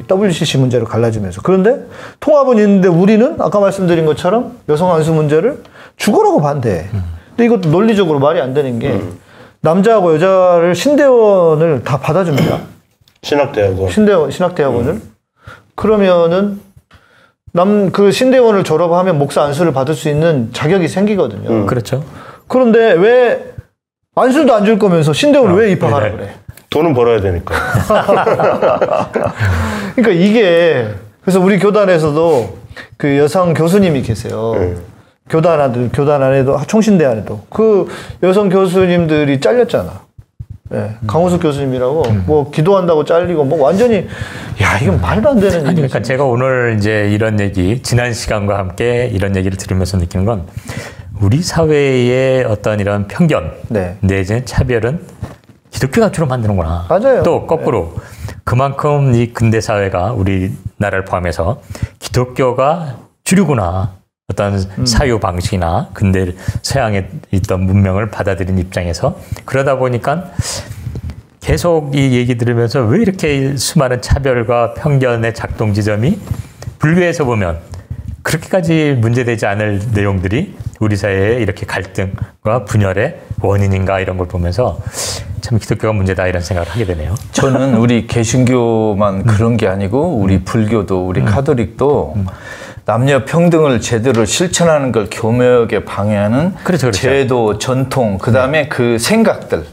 [SPEAKER 1] WCC 문제로 갈라지면서. 그런데 통합은 있는데 우리는 아까 말씀드린 것처럼 여성 안수 문제를 죽으라고 반대해. 근데 이것도 논리적으로 말이 안 되는 게 남자하고 여자를 신대원을 다 받아줍니다. 신학대학원을. 그러면은 그 신대원을 졸업하면 목사 안수를 받을 수 있는 자격이 생기거든요.
[SPEAKER 2] 그렇죠.
[SPEAKER 1] 그런데 왜 안수도 안 줄 거면서 신대원을 왜 입학하라 그래?
[SPEAKER 3] 돈은 벌어야 되니까.
[SPEAKER 1] 그러니까 이게 그래서 우리 교단에서도 그 여성 교수님이 계세요. 교단 안에도 총신대 안에도 그 여성 교수님들이 잘렸잖아. 강호숙 교수님이라고 뭐 기도한다고 잘리고 뭐 완전히 이건 말도 안 되는
[SPEAKER 2] 일이지. 그러니까 제가 오늘 이제 이런 얘기 지난 시간과 함께 이런 얘기를 들으면서 느끼는 건 우리 사회의 어떤 이런 편견 내지는 차별은 기독교가 주로 만드는구나.
[SPEAKER 1] 맞아요.
[SPEAKER 2] 또 거꾸로 그만큼 이 근대 사회가 우리나라를 포함해서 기독교가 주류구나. 어떤 사유 방식이나 근대 서양에 있던 문명을 받아들인 입장에서 그러다 보니까 계속 이 얘기 들으면서 왜 이렇게 수많은 차별과 편견의 작동 지점이 불교에서 보면 그렇게까지 문제되지 않을 내용들이 우리 사회에 이렇게 갈등과 분열의 원인인가 이런 걸 보면서 참 기독교가 문제다 이런 생각을 하게 되네요.
[SPEAKER 4] 저는 우리 개신교만 그런 게 아니고 우리 불교도 우리 카톨릭도 남녀 평등을 제대로 실천하는 걸 교묘하게 방해하는 제도, 전통, 그다음에 그 생각들.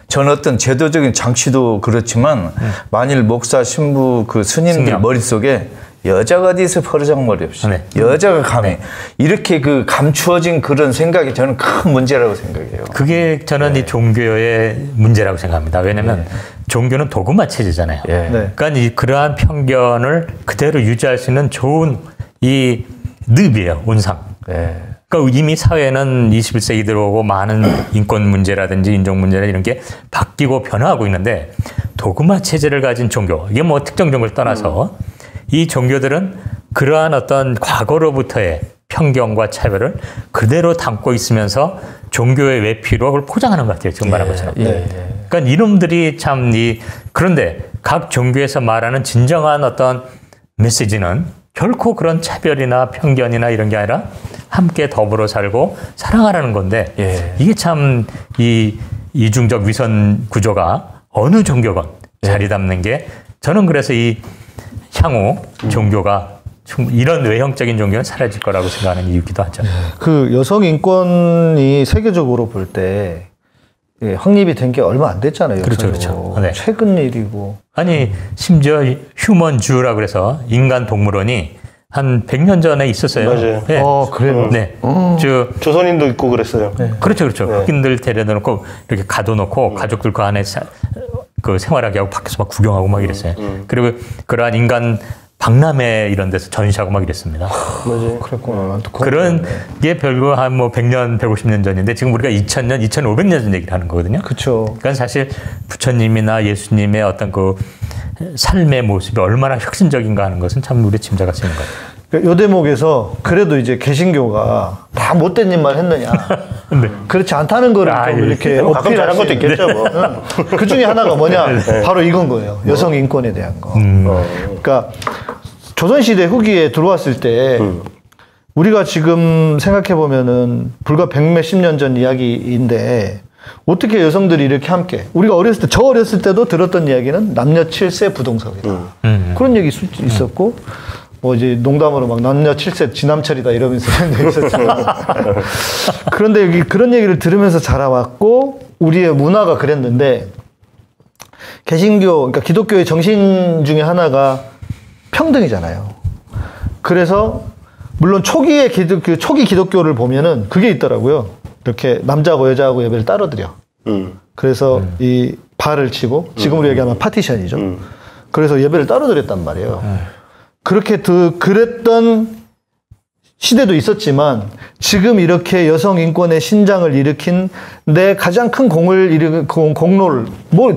[SPEAKER 4] 전 어떤 제도적인 장치도 그렇지만 만일 목사, 신부, 그 스님들 머릿속에 여자가 어디서 버르장머리 없이 여자가 감히 이렇게 그 감추어진 그런 생각이 저는 큰 문제라고 생각해요.
[SPEAKER 2] 그게 저는 이 종교의 문제라고 생각합니다. 왜냐하면 종교는 도구마 체제잖아요. 그러니까 그러한 편견을 그대로 유지할 수 있는 좋은 이 늪이에요. 온상. 그러니까 이미 사회는 21세기 들어오고 많은 인권 문제라든지 인종 문제나 이런 게 바뀌고 변화하고 있는데 도구마 체제를 가진 종교, 이게 뭐 특정 종교를 떠나서 이 종교들은 그러한 어떤 과거로부터의 편견과 차별을 그대로 담고 있으면서 종교의 외피로 그걸 포장하는 것 같아요. 지금 말한 것처럼. 그러니까 이놈들이 참 그런데 각 종교에서 말하는 진정한 어떤 메시지는 결코 그런 차별이나 편견이나 이런 게 아니라 함께 더불어 살고 사랑하라는 건데 이게 참 이 이중적 위선 구조가 어느 종교건 자리 잡는 게 저는 그래서 이 향후 종교가 이런 외형적인 종교는 사라질 거라고 생각하는 이유기도 하죠.
[SPEAKER 1] 그 여성 인권이 세계적으로 볼 때 확립이 된 게 얼마 안 됐잖아요.
[SPEAKER 2] 그렇죠.
[SPEAKER 1] 최근 일이고.
[SPEAKER 2] 아니 심지어 휴먼 주라고 그래서 인간 동물원이 한 100년 전에 있었어요.
[SPEAKER 3] 맞아요.
[SPEAKER 1] 그래요?
[SPEAKER 3] 조선인도 있고 그랬어요.
[SPEAKER 2] 그렇죠. 흑인들 데려다 놓고 이렇게 가둬놓고 가족들 그 안에 그 생활하게 하고 밖에서 막 구경하고 막 이랬어요. 그리고 그러한 인간 박람회 이런 데서 전시하고 막 이랬습니다.
[SPEAKER 1] 맞아요. 그랬구나.
[SPEAKER 2] 그런 게 별거 한 뭐 100년, 150년 전인데 지금 우리가 2000년, 2500년 전 얘기를 하는 거거든요.
[SPEAKER 1] 그렇죠.
[SPEAKER 2] 그러니까 사실 부처님이나 예수님의 어떤 그 삶의 모습이 얼마나 혁신적인가 하는 것은 참 우리 짐작할 수 있는 거예요.
[SPEAKER 1] 이 대목에서 그래도 이제 개신교가 다 못된 일만 했느냐. 그렇지 않다는 거를 좀 이렇게
[SPEAKER 3] 가끔 잘한 것도 있겠죠. 뭐.
[SPEAKER 1] 그 중에 하나가 뭐냐. 바로 이건 거예요. 여성 인권에 대한 거. 그러니까 조선시대 후기에 들어왔을 때 우리가 지금 생각해 보면은 불과 100몇십 년 전 이야기인데 어떻게 여성들이 이렇게 함께 우리가 어렸을 때 저 어렸을 때도 들었던 이야기는 남녀 7세 부동석이다. 그런 얘기 있었고 뭐 이제 농담으로 막 남녀 7세 지남철이다 이러면서 있었잖아요. 그런데 여기 그런 얘기를 들으면서 자라왔고 우리의 문화가 그랬는데 개신교, 그러니까 기독교의 정신 중에 하나가 평등이잖아요. 그래서 물론 초기 기독교를 보면은 그게 있더라고요. 이렇게 남자하고 여자하고 예배를 따로 드려. 그래서 이 발을 치고 지금으로 얘기하면 파티션이죠. 그래서 예배를 따로 드렸단 말이에요. 그렇게 그랬던 시대도 있었지만 지금 이렇게 여성 인권의 신장을 일으킨 내 가장 큰 공로를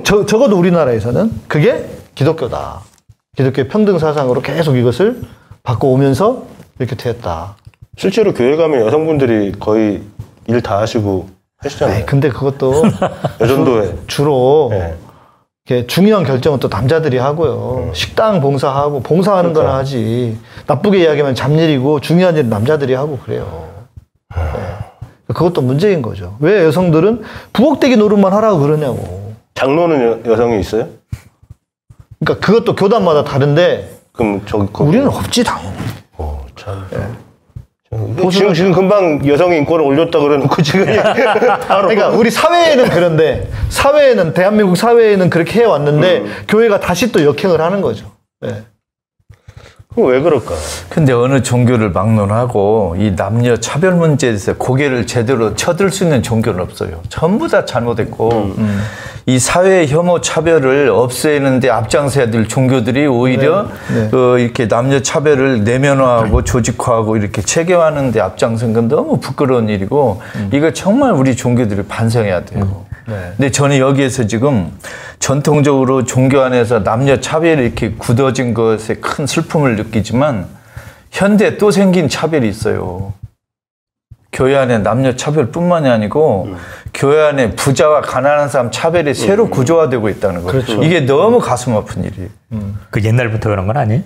[SPEAKER 1] 적어도 우리나라에서는 그게 기독교다. 기독교의 평등 사상으로 계속 이것을 바꿔오면서 이렇게 되었다.
[SPEAKER 3] 실제로 교회 가면 여성분들이 거의 일 다 하시고 하시잖아요.
[SPEAKER 1] 근데 그것도
[SPEAKER 3] 여전도에
[SPEAKER 1] 주로 중요한 결정은 또 남자들이 하고요. 식당 봉사하고 봉사하는 거나 하지. 나쁘게 이야기하면 잡일이고 중요한 일은 남자들이 하고 그래요. 그것도 문제인 거죠. 왜 여성들은 부엌대기 노릇만 하라고 그러냐고.
[SPEAKER 3] 장로는 여성이 있어요?
[SPEAKER 1] 그러니까 그것도 교단마다 다른데
[SPEAKER 3] 그럼
[SPEAKER 1] 우리는 없지 당연히.
[SPEAKER 3] 참. 지금 금방 여성의 인권을 올렸다 그래놓고 지금
[SPEAKER 1] 그러니까 우리 사회에는 그런데 대한민국 사회에는 그렇게 해왔는데 교회가 다시 또 역행을 하는 거죠.
[SPEAKER 3] 그럼 왜 그럴까?
[SPEAKER 4] 근데 어느 종교를 막론하고 이 남녀 차별 문제에 대해서 고개를 제대로 쳐들 수 있는 종교는 없어요. 전부 다 잘못했고 이 사회 혐오 차별을 없애는데 앞장서야 될 종교들이 오히려 이렇게 남녀 차별을 내면화하고 조직화하고 이렇게 체계화하는 데 앞장선 건 너무 부끄러운 일이고 이거 정말 우리 종교들이 반성해야 돼요. 근데 저는 여기에서 지금 전통적으로 종교 안에서 남녀 차별이 이렇게 굳어진 것에 큰 슬픔을 느끼지만 현대 또 생긴 차별이 있어요. 교회 안에 남녀 차별뿐만이 아니고 교회 안에 부자와 가난한 사람 차별이 새로 구조화되고 있다는 거예요.
[SPEAKER 1] 그렇죠.
[SPEAKER 4] 이게 너무 가슴 아픈 일이에요.
[SPEAKER 2] 그 옛날부터 그런 건 아니에요?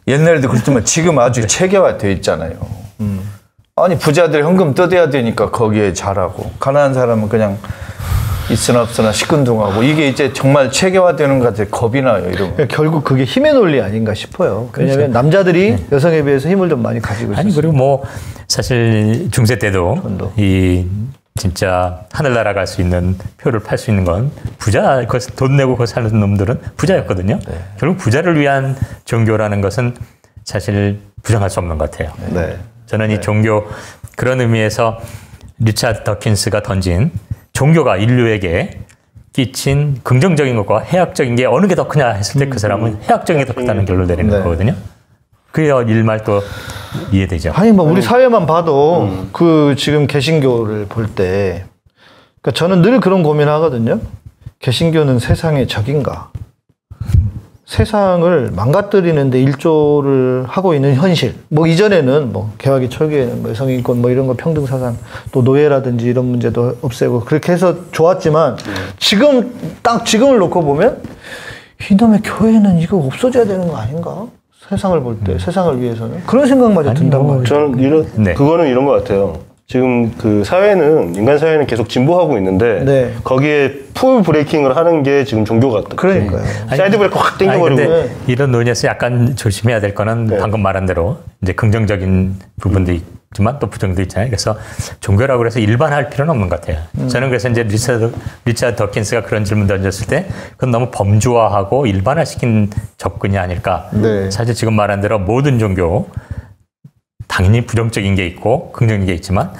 [SPEAKER 4] 옛날에도 그렇지만 지금 아주 체계화되어 있잖아요. 아니 부자들 현금 뜯어야 되니까 거기에 잘하고 가난한 사람은 그냥 있으나 없으나 시큰둥하고 이게 이제 정말 체계화되는 것 같아요. 겁이 나요. 이런 거.
[SPEAKER 1] 결국 그게 힘의 논리 아닌가 싶어요. 왜냐하면 남자들이 여성에 비해서 힘을 좀 많이 가지고 있어요.
[SPEAKER 2] 아니 그리고 뭐 사실 중세 때도 이 진짜 하늘나라 갈 수 있는 표를 팔 수 있는 건 부자, 돈 내고 그 사는 놈들은 부자였거든요. 결국 부자를 위한 종교라는 것은 사실 부정할 수 없는 것 같아요. 저는 이 종교 그런 의미에서 리차드 더킨스가 던진 종교가 인류에게 끼친 긍정적인 것과 해악적인 게 어느 게 더 크냐 했을 때 그 사람은 해악적인 게 더 크다는 결론을 내리는 거거든요. 그게 일말 또 이해되죠.
[SPEAKER 1] 아니 뭐 우리 사회만 봐도 그 지금 개신교를 볼 때 그러니까 저는 늘 그런 고민하거든요. 개신교는 세상의 적인가? 세상을 망가뜨리는데 일조를 하고 있는 현실. 뭐 이전에는 뭐 개화기 초기에는 뭐 여성인권 뭐 이런 거 평등 사상 또 노예라든지 이런 문제도 없애고 그렇게 해서 좋았지만 지금을 놓고 보면 이놈의 교회는 이거 없어져야 되는 거 아닌가? 세상을 볼 때 세상을 위해서는 그런 생각마저 든단 말이에요.
[SPEAKER 3] 저는 그거는 이런 것 같아요. 지금 그 인간 사회는 계속 진보하고 있는데 거기에 풀 브레이킹을 하는 게 지금 종교 같다.
[SPEAKER 1] 그러니까요.
[SPEAKER 3] 사이드 브레이크 확 땡겨버리고.
[SPEAKER 2] 이런 논의에서 약간 조심해야 될 거는 방금 말한 대로 이제 긍정적인 부분도 있지만 또 부정도 있잖아요. 그래서 종교라고 해서 일반화할 필요는 없는 것 같아요. 저는 그래서 이제 리차드 더킨스가 그런 질문 던졌을 때 그건 너무 범주화하고 일반화시킨 접근이 아닐까. 사실 지금 말한 대로 모든 종교 당연히 부정적인 게 있고 긍정적인 게 있지만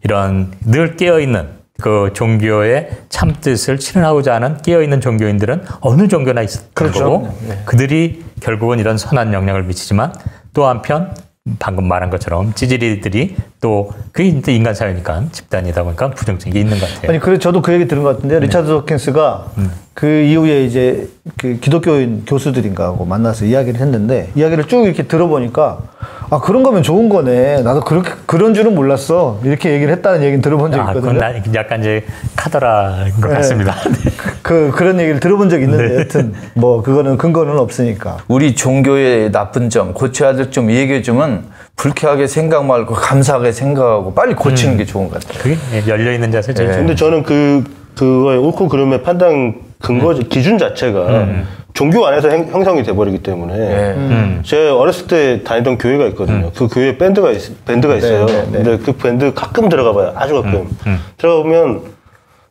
[SPEAKER 2] 이런 늘 깨어있는 그 종교의 참뜻을 실현하고자 하는 깨어있는 종교인들은 어느 종교나 있을 거고 그들이 결국은 이런 선한 영향을 미치지만 또 한편 방금 말한 것처럼 찌질이들이 또 그게 이제 인간 사회니까 집단이다 보니까 부정적인 게 있는 것 같아요.
[SPEAKER 1] 아니 그래서 저도 그 얘기 들은 것 같은데 리차드 더킨스가 그 이후에 이제 그 기독교인 교수들인가 하고 만나서 이야기를 했는데 이야기를 쭉 이렇게 들어보니까 아 그런 거면 좋은 거네. 나도 그런 줄은 몰랐어. 이렇게 얘기를 했다는 얘기는 들어본 적이 있거든요.
[SPEAKER 2] 그건 약간 이제 카더라인 것 같습니다.
[SPEAKER 1] 그런 얘기를 들어본 적이 있는데 여튼 뭐 그거는 근거는 없으니까.
[SPEAKER 4] 우리 종교의 나쁜 점 고쳐야 될 점 얘기해주면 불쾌하게 생각 말고 감사하게 생각하고 빨리 고치는 게 좋은 것 같아요.
[SPEAKER 2] 그게 열려있는 자세죠.
[SPEAKER 3] 근데 저는 그거의 옳고 그름의 판단 기준 자체가 종교 안에서 형성이 돼버리기 때문에 제가 어렸을 때 다니던 교회가 있거든요. 그 교회에 밴드가 있어요. 근데 그 밴드 가끔 들어가봐요. 아주 가끔 들어가보면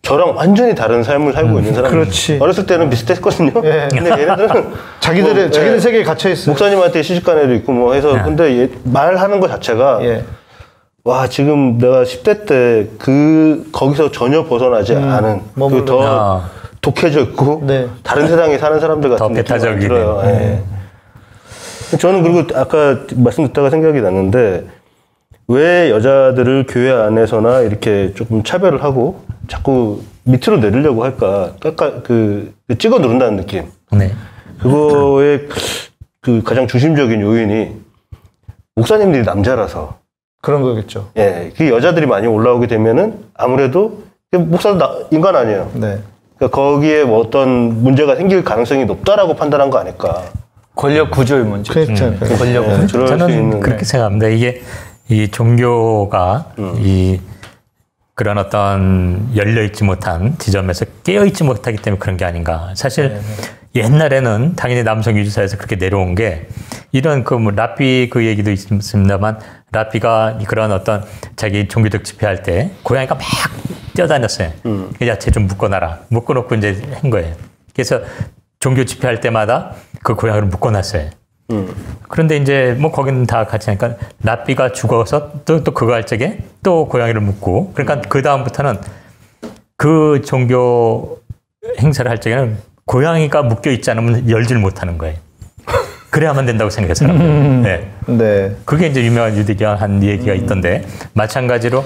[SPEAKER 3] 저랑 완전히 다른 삶을 살고 있는 사람들.
[SPEAKER 1] 그렇지.
[SPEAKER 3] 어렸을 때는 비슷했거든요. 근데 얘네들은
[SPEAKER 1] 자기들 세계에 갇혀 있어.
[SPEAKER 3] 목사님한테 시집간 애도 있고 뭐 해서 근데 말하는 것 자체가 와 지금 내가 10대 때 거기서 전혀 벗어나지 않은 더 독해져 있고 다른 세상에 사는 사람들 같은 느낌이 들어요. 저는 그리고 아까 말씀 듣다가 생각이 났는데 왜 여자들을 교회 안에서나 이렇게 조금 차별을 하고 자꾸 밑으로 내리려고 할까? 약간 찍어 누른다는 느낌. 그거의 가장 중심적인 요인이 목사님들이 남자라서
[SPEAKER 1] 그런 거겠죠.
[SPEAKER 3] 그 여자들이 많이 올라오게 되면은 아무래도 목사도 인간 아니에요. 그러니까 거기에 뭐 어떤 문제가 생길 가능성이 높다라고 판단한 거 아닐까.
[SPEAKER 4] 권력 구조의 문제.
[SPEAKER 1] 그렇죠.
[SPEAKER 4] 권력 구조.
[SPEAKER 2] 저는 그렇게 생각합니다. 이게 이 종교가 그런 어떤 열려있지 못한 지점에서 깨어있지 못하기 때문에 그런 게 아닌가. 사실 옛날에는 당연히 남성 유지사에서 그렇게 내려온 게 이런 뭐 라삐 그 얘기도 있습니다만 라삐가 그런 어떤 자기 종교적 집회할 때 고양이가 막 뛰어다녔어요. 그 야채 좀 묶어놔라. 묶어놓고 이제 한 거예요. 그래서 종교 집회할 때마다 그 고양이를 묶어놨어요. 그런데 이제 뭐 거기는 다 같이 하니까 라삐가 죽어서 또 그거 할 적에 또 고양이를 묶고 그러니까 그 다음부터는 그 종교 행사를 할 적에는 고양이가 묶여 있지 않으면 열지를 못하는 거예요. 그래야만 된다고 생각했어요. 그게 이제 유명한 유대교한 얘기가 있던데 마찬가지로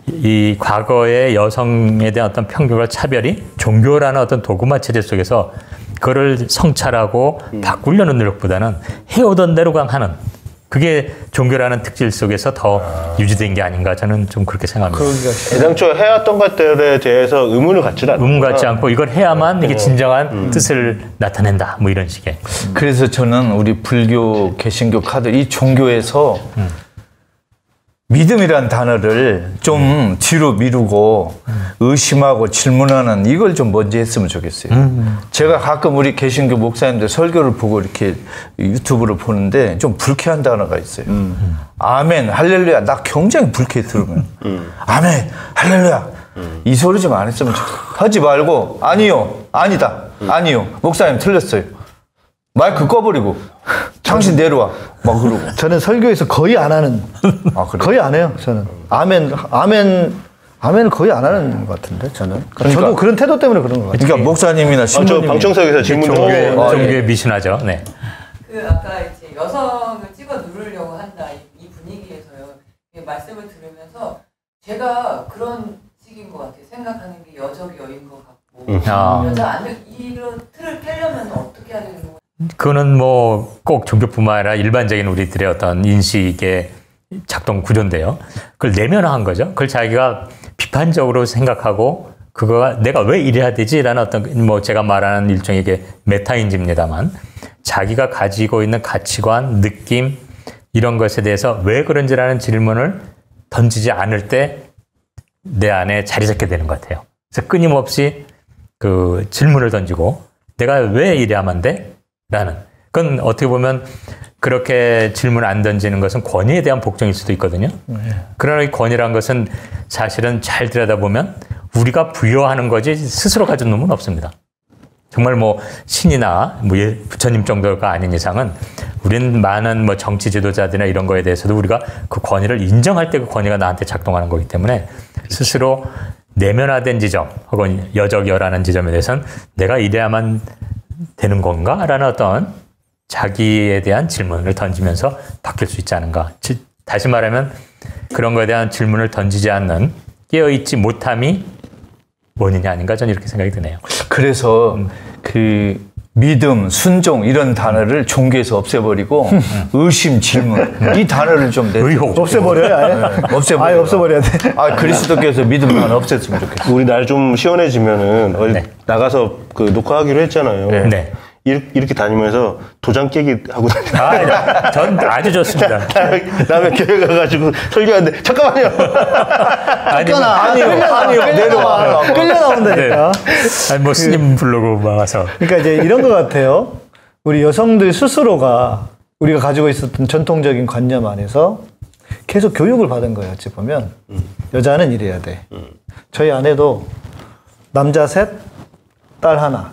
[SPEAKER 2] 이 과거의 여성에 대한 어떤 편견과 차별이 종교라는 어떤 도구마 체제 속에서 그거를 성찰하고 바꾸려는 노력보다는 해오던 대로 그냥 하는 그게 종교라는 특질 속에서 더 유지된 게 아닌가 저는 좀 그렇게 생각합니다.
[SPEAKER 3] 애당초 해왔던 것들에 대해서 의문을 갖지 않고
[SPEAKER 2] 의문 갖지 않고 이걸 해야만 이게 진정한 뜻을 나타낸다 뭐 이런 식의.
[SPEAKER 4] 그래서 저는 우리 불교, 개신교 카드 이 종교에서 믿음이란 단어를 좀 뒤로 미루고 의심하고 질문하는 이걸 좀 먼저 했으면 좋겠어요. 제가 가끔 우리 개신교 목사님들 설교를 보고 이렇게 유튜브를 보는데 좀 불쾌한 단어가 있어요. 아멘, 할렐루야. 나 굉장히 불쾌해 들으면. 아멘, 할렐루야. 이 소리 좀 안 했으면 좋겠어요. 하지 말고 아니요, 아니다, 아니요. 목사님 틀렸어요. 마이크 꺼버리고 당신 내려와 막 그러고.
[SPEAKER 1] 저는 설교에서 거의 안 하는. 거의 안 해요. 저는 아멘 거의 안 하는 것 같은데 저는. 저도 그런 태도 때문에 그런 것 같아요.
[SPEAKER 4] 그러니까 목사님이나 신부님
[SPEAKER 3] 방청석에서 질문을
[SPEAKER 2] 종교에 미신하죠. 네.
[SPEAKER 5] 아까 이제 여성을 찍어 누르려고 한다 이 분위기에서요. 말씀을 들으면서 제가 그런 식인 것 같아요. 생각하는 게 여적이 여인 것 같고 여자 안에 이런 틀을 깨려면 어떻게 해야 되는 거예요?
[SPEAKER 2] 그거는 뭐 꼭 종교뿐만 아니라 일반적인 우리들의 어떤 인식의 작동 구조인데요. 그걸 내면화한 거죠. 그걸 자기가 비판적으로 생각하고 그거가 내가 왜 이래야 되지라는 어떤 뭐 제가 말하는 일종의 메타인지입니다만 자기가 가지고 있는 가치관, 느낌 이런 것에 대해서 왜 그런지라는 질문을 던지지 않을 때 내 안에 자리 잡게 되는 것 같아요. 그래서 끊임없이 그 질문을 던지고 내가 왜 이래야만 돼? 라는. 그건 어떻게 보면 그렇게 질문 안 던지는 것은 권위에 대한 복종일 수도 있거든요. 그러나 이 권위란 것은 사실은 잘 들여다보면 우리가 부여하는 거지 스스로 가진 놈은 없습니다. 정말 뭐 신이나 뭐 부처님 정도가 아닌 이상은 우리는 많은 뭐 정치 지도자들이나 이런 거에 대해서도 우리가 그 권위를 인정할 때 그 권위가 나한테 작동하는 거기 때문에 스스로 내면화된 지점 혹은 여적여라는 지점에 대해서는 내가 이래야만 되는 건가? 라는 어떤 자기에 대한 질문을 던지면서 바뀔 수 있지 않은가. 다시 말하면 그런 거에 대한 질문을 던지지 않는 깨어있지 못함이 원인이 아닌가 저는 이렇게 생각이 드네요.
[SPEAKER 4] 그래서 그 믿음, 순종 이런 단어를 종교에서 없애버리고 의심, 질문 이 단어를 좀
[SPEAKER 2] 의혹
[SPEAKER 1] 없애버려요. 아예 없애버려야 돼.
[SPEAKER 4] 그리스도께서 믿음 단어 없앴으면 좋겠어요.
[SPEAKER 3] 우리 날 좀 시원해지면은 어디 나가서 그 녹화하기로 했잖아요. 이렇게 다니면서 도장 깨기 하고
[SPEAKER 2] 다니다. 전 아주 좋습니다.
[SPEAKER 3] 다음에 교회 가가지고 설교하는데 잠깐만요.
[SPEAKER 1] 아니요. 내려와. 끌려 나온다니까.
[SPEAKER 2] 네. 아니, 뭐 스님 부르고 와서.
[SPEAKER 1] 그러니까 이제 이런 것 같아요. 우리 여성들 스스로가 우리가 가지고 있었던 전통적인 관념 안에서 계속 교육을 받은 거예요. 어찌 보면 여자는 이래야 돼. 저희 아내도 남자 셋, 딸 하나.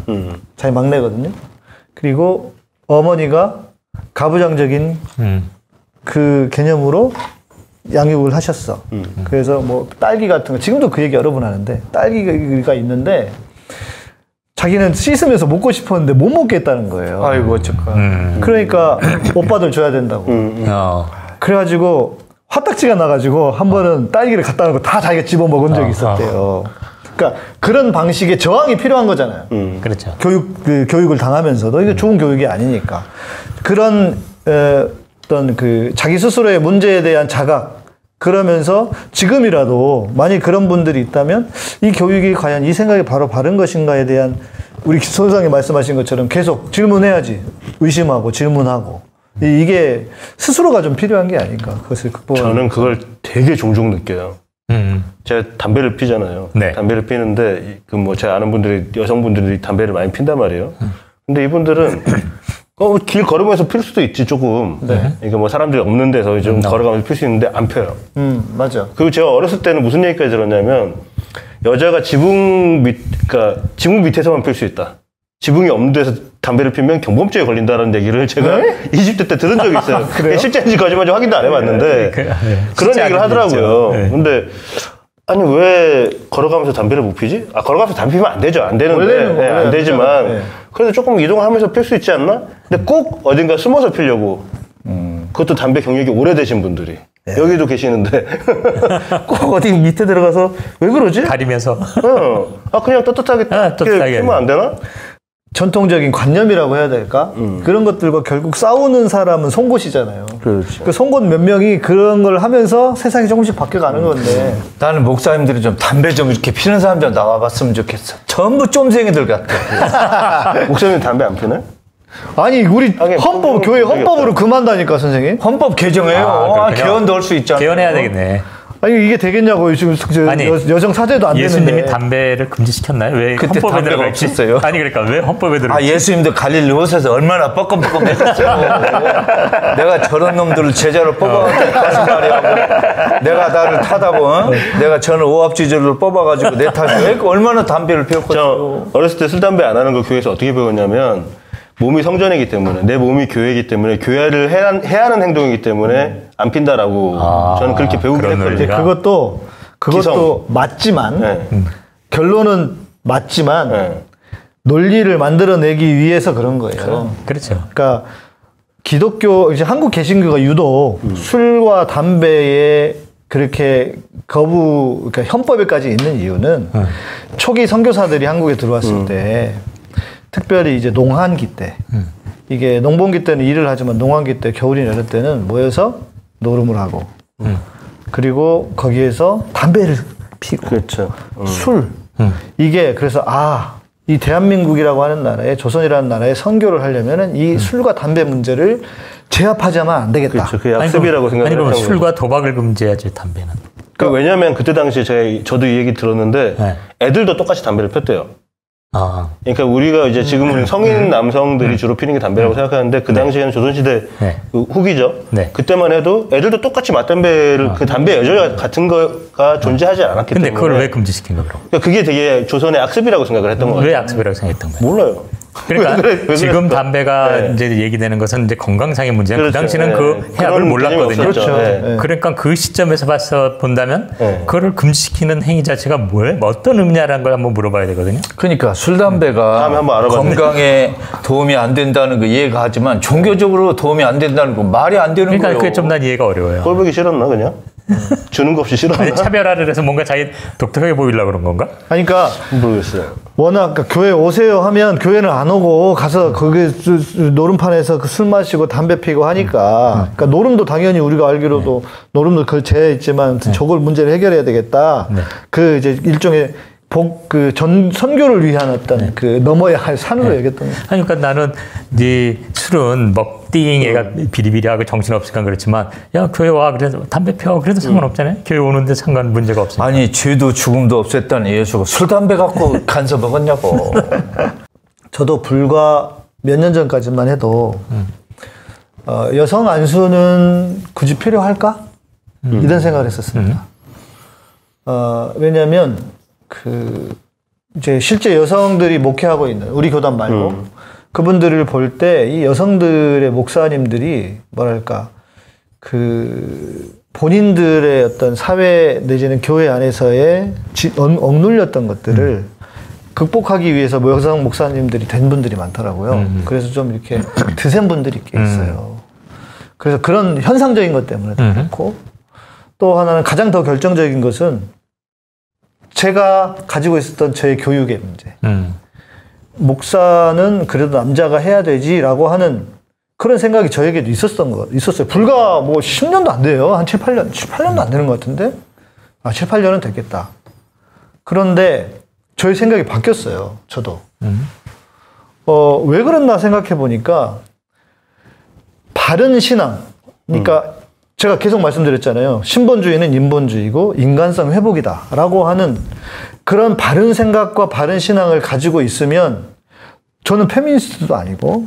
[SPEAKER 1] 자기 막내거든요. 그리고 어머니가 가부장적인 그 개념으로 양육을 하셨어. 그래서 뭐 딸기 같은 거 지금도 그 얘기 여러 번 하는데 딸기가 있는데 자기는 씻으면서 먹고 싶었는데 못 먹겠다는 거예요.
[SPEAKER 4] 아이고 어떡하.
[SPEAKER 1] 그러니까 오빠들 줘야 된다고. 그래가지고 화딱지가 나가지고 한 번은 딸기를 갖다 놓고 다 자기가 집어 먹은 적이 있었대요. 그러니까 그런 방식의 저항이 필요한 거잖아요.
[SPEAKER 2] 그렇죠.
[SPEAKER 1] 교육을 당하면서도 이게 좋은 교육이 아니니까 그런 어떤 그 자기 스스로의 문제에 대한 자각 그러면서 지금이라도 만약 그런 분들이 있다면 이 교육이 과연 이 생각이 바로 바른 것인가에 대한 우리 소장님 말씀하신 것처럼 계속 질문해야지. 의심하고 질문하고 이게 스스로가 좀 필요한 게 아닌가. 그것을 극복하는.
[SPEAKER 3] 저는 그걸 되게 종종 느껴요. 제가 담배를 피잖아요.
[SPEAKER 2] 네. 담배를
[SPEAKER 3] 피는데 그 뭐 제가 아는 분들이 여성분들이 담배를 많이 핀단 말이에요. 근데 이분들은 길 걸으면서 필 수도 있지 조금.
[SPEAKER 1] 네.
[SPEAKER 3] 이게 뭐 사람들이 없는 데서 좀 걸어가면서 필 수 있는데 안 펴요.
[SPEAKER 1] 맞아.
[SPEAKER 3] 그리고 제가 어렸을 때는 무슨 얘기까지 들었냐면 여자가 지붕 밑에서만 필 수 있다. 지붕이 없는 데서 담배를 피면 경범죄에 걸린다는 얘기를 제가 20대 때 들은 적이 있어요. 실제인지 거짓말인지 확인도 안 해봤는데 그런 얘기를 하더라고요. 근데 아니 왜 걸어가면서 담배를 못 피지? 걸어가면서 담배 피면 안 되죠. 안 되는데 안 되지만 그래도 조금 이동하면서 필 수 있지 않나? 근데 꼭 어딘가 숨어서 피려고 그것도 담배 경력이 오래되신 분들이 여기도 계시는데 꼭 어디 밑에 들어가서 왜 그러지?
[SPEAKER 2] 가리면서
[SPEAKER 3] 그냥 떳떳하게 피면 안 되나?
[SPEAKER 1] 전통적인 관념이라고 해야 될까? 그런 것들과 결국 싸우는 사람은 송곳이잖아요.
[SPEAKER 3] 그렇죠.
[SPEAKER 1] 그 송곳 몇 명이 그런 걸 하면서 세상이 조금씩 바뀌어가는 건데.
[SPEAKER 4] 나는 목사님들이 좀 담배 좀 이렇게 피는 사람 좀 나와봤으면 좋겠어. 전부 쫌생이들 같아.
[SPEAKER 3] 목사님 담배 안 피나요?
[SPEAKER 1] 아니 우리 헌법 교회 헌법으로 금한다니까 선생님.
[SPEAKER 4] 헌법 개정해요. 개헌 넣을 수 있잖아요.
[SPEAKER 2] 개헌해야 되겠네.
[SPEAKER 1] 아니 이게 되겠냐고 지금 여성 사제도 안 되는데.
[SPEAKER 2] 예수님이 담배를 금지시켰나요? 왜
[SPEAKER 4] 그때
[SPEAKER 2] 헌법에
[SPEAKER 4] 담배가
[SPEAKER 2] 들어가 있지?
[SPEAKER 4] 없었어요.
[SPEAKER 2] 아니 그러니까 왜 헌법에 들어가?
[SPEAKER 4] 예수님도 갈릴리 호수에서 얼마나 뻐끔뻐끔 했었어요. 내가 저런 놈들을 제자로 뽑아가지고 거짓말이하고 내가 나를 타다보 내가 저는 오합지졸로 뽑아가지고 내 탓을 얼마나 담배를 피웠거든요.
[SPEAKER 3] 저 어렸을 때 술 담배 안 하는 거 교회에서 어떻게 배웠냐면 몸이 성전이기 때문에 내 몸이 교회이기 때문에 교회를 해야 하는 행동이기 때문에 안 핀다라고 저는 그렇게 배우긴 했거든요.
[SPEAKER 1] 그것도 기성. 맞지만 결론은 맞지만 논리를 만들어내기 위해서 그런 거예요.
[SPEAKER 2] 그렇죠.
[SPEAKER 1] 그러니까 기독교 이제 한국 개신교가 유독 술과 담배에 그렇게 그러니까 헌법에까지 있는 이유는 초기 선교사들이 한국에 들어왔을 때 특별히 이제 농한기 때 이게 농번기 때는 일을 하지만 농한기 때 겨울이 여름 때는 모여서 노름을 하고 그리고 거기에서 담배를 피고
[SPEAKER 3] 그렇죠.
[SPEAKER 1] 술 이게 그래서 이 대한민국이라고 하는 나라에 조선이라는 나라에 선교를 하려면은 이 술과 담배 문제를 제압하자면 안 되겠다.
[SPEAKER 3] 그렇죠. 그게 약습이라고 생각을
[SPEAKER 2] 했던 술과 도박을 금지해야지 담배는.
[SPEAKER 3] 왜냐하면 그때 당시에 저도 이 얘기 들었는데 애들도 똑같이 담배를 폈대요. 그러니까 우리가 이제 지금 우리 성인 남성들이 주로 피는 게 담배라고 생각하는데 그 당시에는 조선시대 그 후기죠. 그때만 해도 애들도 똑같이 맞담배를 그 담배 여절 같은 거가 존재하지 않았기 때문에.
[SPEAKER 2] 근데 그걸 왜 금지시킨 거예요?
[SPEAKER 3] 그러니까 그게 되게 조선의 악습이라고 생각을 했던 거예요.
[SPEAKER 2] 왜 악습이라고 생각했던 거예요?
[SPEAKER 3] 몰라요.
[SPEAKER 2] 그러니까 왜 지금 담배가 이제 얘기되는 것은 이제 건강상의 문제는
[SPEAKER 3] 그렇죠.
[SPEAKER 2] 그 당시는 그 해악을 몰랐거든요.
[SPEAKER 1] 그렇죠.
[SPEAKER 2] 그러니까 그 시점에서 본다면 그거를 금지시키는 행위 자체가 뭐예요? 어떤 의미냐라는 걸 한번 물어봐야 되거든요.
[SPEAKER 4] 그러니까 술 담배가 건강에 도움이 안 된다는 거 이해가 하지만 종교적으로 도움이 안 된다는 거 말이 안 되는 거예요.
[SPEAKER 2] 그러니까 그게 좀 난 이해가 어려워요.
[SPEAKER 3] 꼴 보기 싫었나 그냥? 주는 거 없이 싫었나?
[SPEAKER 2] 아니, 차별화를 해서 뭔가 자기 독특하게 보이려고 그런 건가?
[SPEAKER 1] 아니, 그러니까
[SPEAKER 3] 모르겠어요.
[SPEAKER 1] 워낙 그러니까 교회 오세요 하면 교회는 안 오고 가서 거기 노름판에서 술 마시고 담배 피고 하니까 그러니까 노름도 당연히 우리가 알기로도 노름도 그 제해 있지만 저걸 문제를 해결해야 되겠다. 그 이제 일종의 선교를 위한 어떤 그 넘어야 할 산으로 여겼던 거예요.
[SPEAKER 2] 그러니까 나는 네 술은 먹띵애가 비리비리하고 정신없으니까 그렇지만 야 교회 와 그래도 담배 펴 그래도 상관없잖아요. 교회 오는데 상관 문제가 없으니까.
[SPEAKER 4] 아니 죄도 죽음도 없앴다는 예수가 술 담배 갖고 간서 먹었냐고.
[SPEAKER 1] 저도 불과 몇 년 전까지만 해도 여성 안수는 굳이 필요할까? 이런 생각을 했었습니다. 왜냐하면 이제 실제 여성들이 목회하고 있는 우리 교단 말고 그분들을 볼 때 이 여성들의 목사님들이 뭐랄까 본인들의 어떤 사회 내지는 교회 안에서의 억눌렸던 것들을 극복하기 위해서 여성 목사님들이 된 분들이 많더라고요. 그래서 좀 이렇게 드센 분들이 꽤 있어요. 그래서 그런 현상적인 것 때문에도 그렇고 또 하나는 가장 더 결정적인 것은 제가 가지고 있었던 저의 교육의 문제. 목사는 그래도 남자가 해야 되지라고 하는 그런 생각이 저에게도 있었어요. 불과 뭐 10년도 안 돼요. 한 7, 8년도 안 되는 것 같은데. 7, 8년은 됐겠다. 그런데 저의 생각이 바뀌었어요. 저도. 왜 그랬나 생각해 보니까 바른 신앙. 그러니까 제가 계속 말씀드렸잖아요. 신본주의는 인본주의고 인간성 회복이다 라고 하는 그런 바른 생각과 바른 신앙을 가지고 있으면 저는 페미니스트도 아니고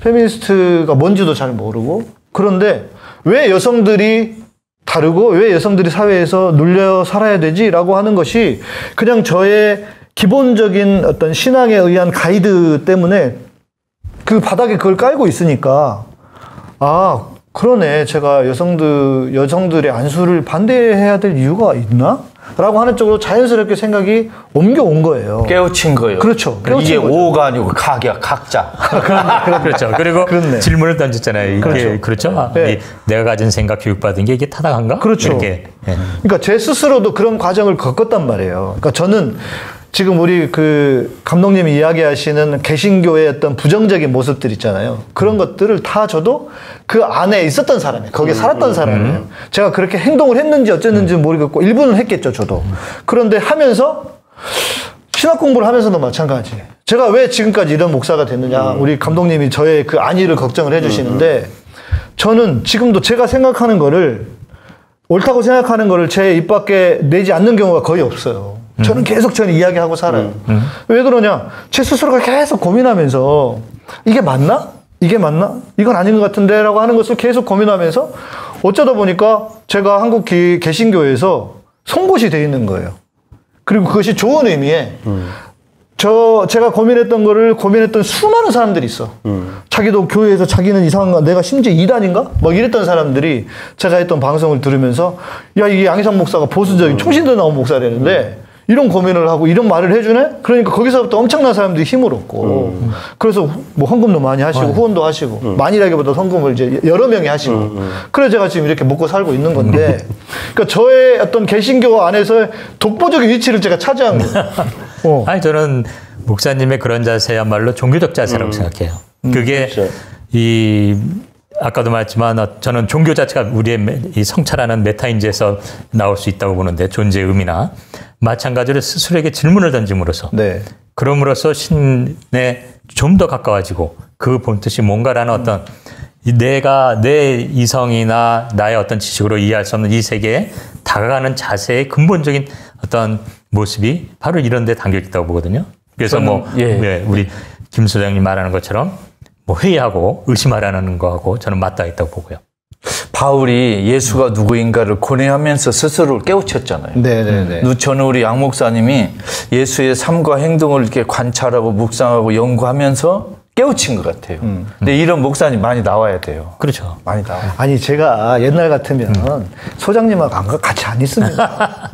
[SPEAKER 1] 페미니스트가 뭔지도 잘 모르고 그런데 왜 여성들이 다르고 왜 여성들이 사회에서 눌려 살아야 되지? 라고 하는 것이 그냥 저의 기본적인 어떤 신앙에 의한 가이드 때문에 그 바닥에 그걸 깔고 있으니까 그러네. 제가 여성들의 안수를 반대해야 될 이유가 있나? 라고 하는 쪽으로 자연스럽게 생각이 옮겨온 거예요.
[SPEAKER 4] 깨우친 거예요.
[SPEAKER 1] 그렇죠.
[SPEAKER 4] 이게 오가 아니고 각이야, 각자.
[SPEAKER 2] 그렇죠. 그리고
[SPEAKER 1] 그렇네. 질문을
[SPEAKER 2] 던졌잖아요. 이게 그렇죠.
[SPEAKER 1] 네.
[SPEAKER 2] 내가 가진 생각 교육받은 게 이게 타당한가?
[SPEAKER 1] 그렇죠.
[SPEAKER 2] 이렇게. 네.
[SPEAKER 1] 그러니까 제 스스로도 그런 과정을 겪었단 말이에요. 그러니까 저는 지금 우리 감독님이 이야기하시는 개신교의 어떤 부정적인 모습들 있잖아요. 그런 것들을 다 저도 그 안에 있었던 사람이에요. 거기에 살았던 사람이에요. 제가 그렇게 행동을 했는지 어쨌는지 모르겠고 일부는 했겠죠, 저도. 그런데 하면서 신학 공부를 하면서도 마찬가지. 제가 왜 지금까지 이런 목사가 됐느냐. 우리 감독님이 저의 그 안위를 걱정을 해주시는데 저는 지금도 제가 생각하는 거를 옳다고 생각하는 거를 제 입 밖에 내지 않는 경우가 거의 없어요. 저는 계속 이야기하고 살아요. 왜 그러냐? 제 스스로가 계속 고민하면서 이게 맞나? 이게 맞나? 이건 아닌 것 같은데? 라고 하는 것을 계속 고민하면서 어쩌다 보니까 제가 한국 개신교에서 송곳이 돼 있는 거예요. 그리고 그것이 좋은 의미에 제가 고민했던 수많은 사람들이 있어. 자기도 교회에서 자기는 이상한가? 내가 심지어 이단인가? 막 이랬던 사람들이 제가 했던 방송을 들으면서 야, 이게 양희삼 목사가 보수적인 총신대 나온 목사라는데 이런 고민을 하고 이런 말을 해주네? 그러니까 거기서부터 엄청난 사람들이 힘을 얻고 그래서 뭐 헌금도 많이 하시고 후원도 하시고 많이라기보다 헌금을 이제 여러 명이 하시고 그래서 제가 지금 이렇게 먹고 살고 있는 건데 그러니까 저의 어떤 개신교 안에서의 독보적인 위치를 제가 차지한 거예요.
[SPEAKER 2] 아니 저는 목사님의 그런 자세야말로 종교적 자세라고 생각해요. 그게
[SPEAKER 3] 그렇죠.
[SPEAKER 2] 아까도 말했지만 저는 종교 자체가 우리의 이 성찰하는 메타인지에서 나올 수 있다고 보는데 존재의 의미나 마찬가지로 스스로에게 질문을 던짐으로써 그럼으로써 신에 좀 더 가까워지고 그 본뜻이 뭔가라는 어떤 내 이성이나 나의 어떤 지식으로 이해할 수 없는 이 세계에 다가가는 자세의 근본적인 어떤 모습이 바로 이런 데 담겨 있다고 보거든요. 그래서 우리 김 소장님 말하는 것처럼 회의하고 의심하라는 거하고 저는 맞닿아 있다고 보고요.
[SPEAKER 4] 바울이 예수가 누구인가를 고뇌하면서 스스로를 깨우쳤잖아요.
[SPEAKER 1] 네네네.
[SPEAKER 4] 저는 우리 양 목사님이 예수의 삶과 행동을 이렇게 관찰하고 묵상하고 연구하면서 깨우친 것 같아요. 근데 이런 목사님 많이 나와야 돼요.
[SPEAKER 2] 그렇죠.
[SPEAKER 4] 많이 나와요.
[SPEAKER 1] 아니 제가 옛날 같으면 소장님하고 같이 안 있습니다.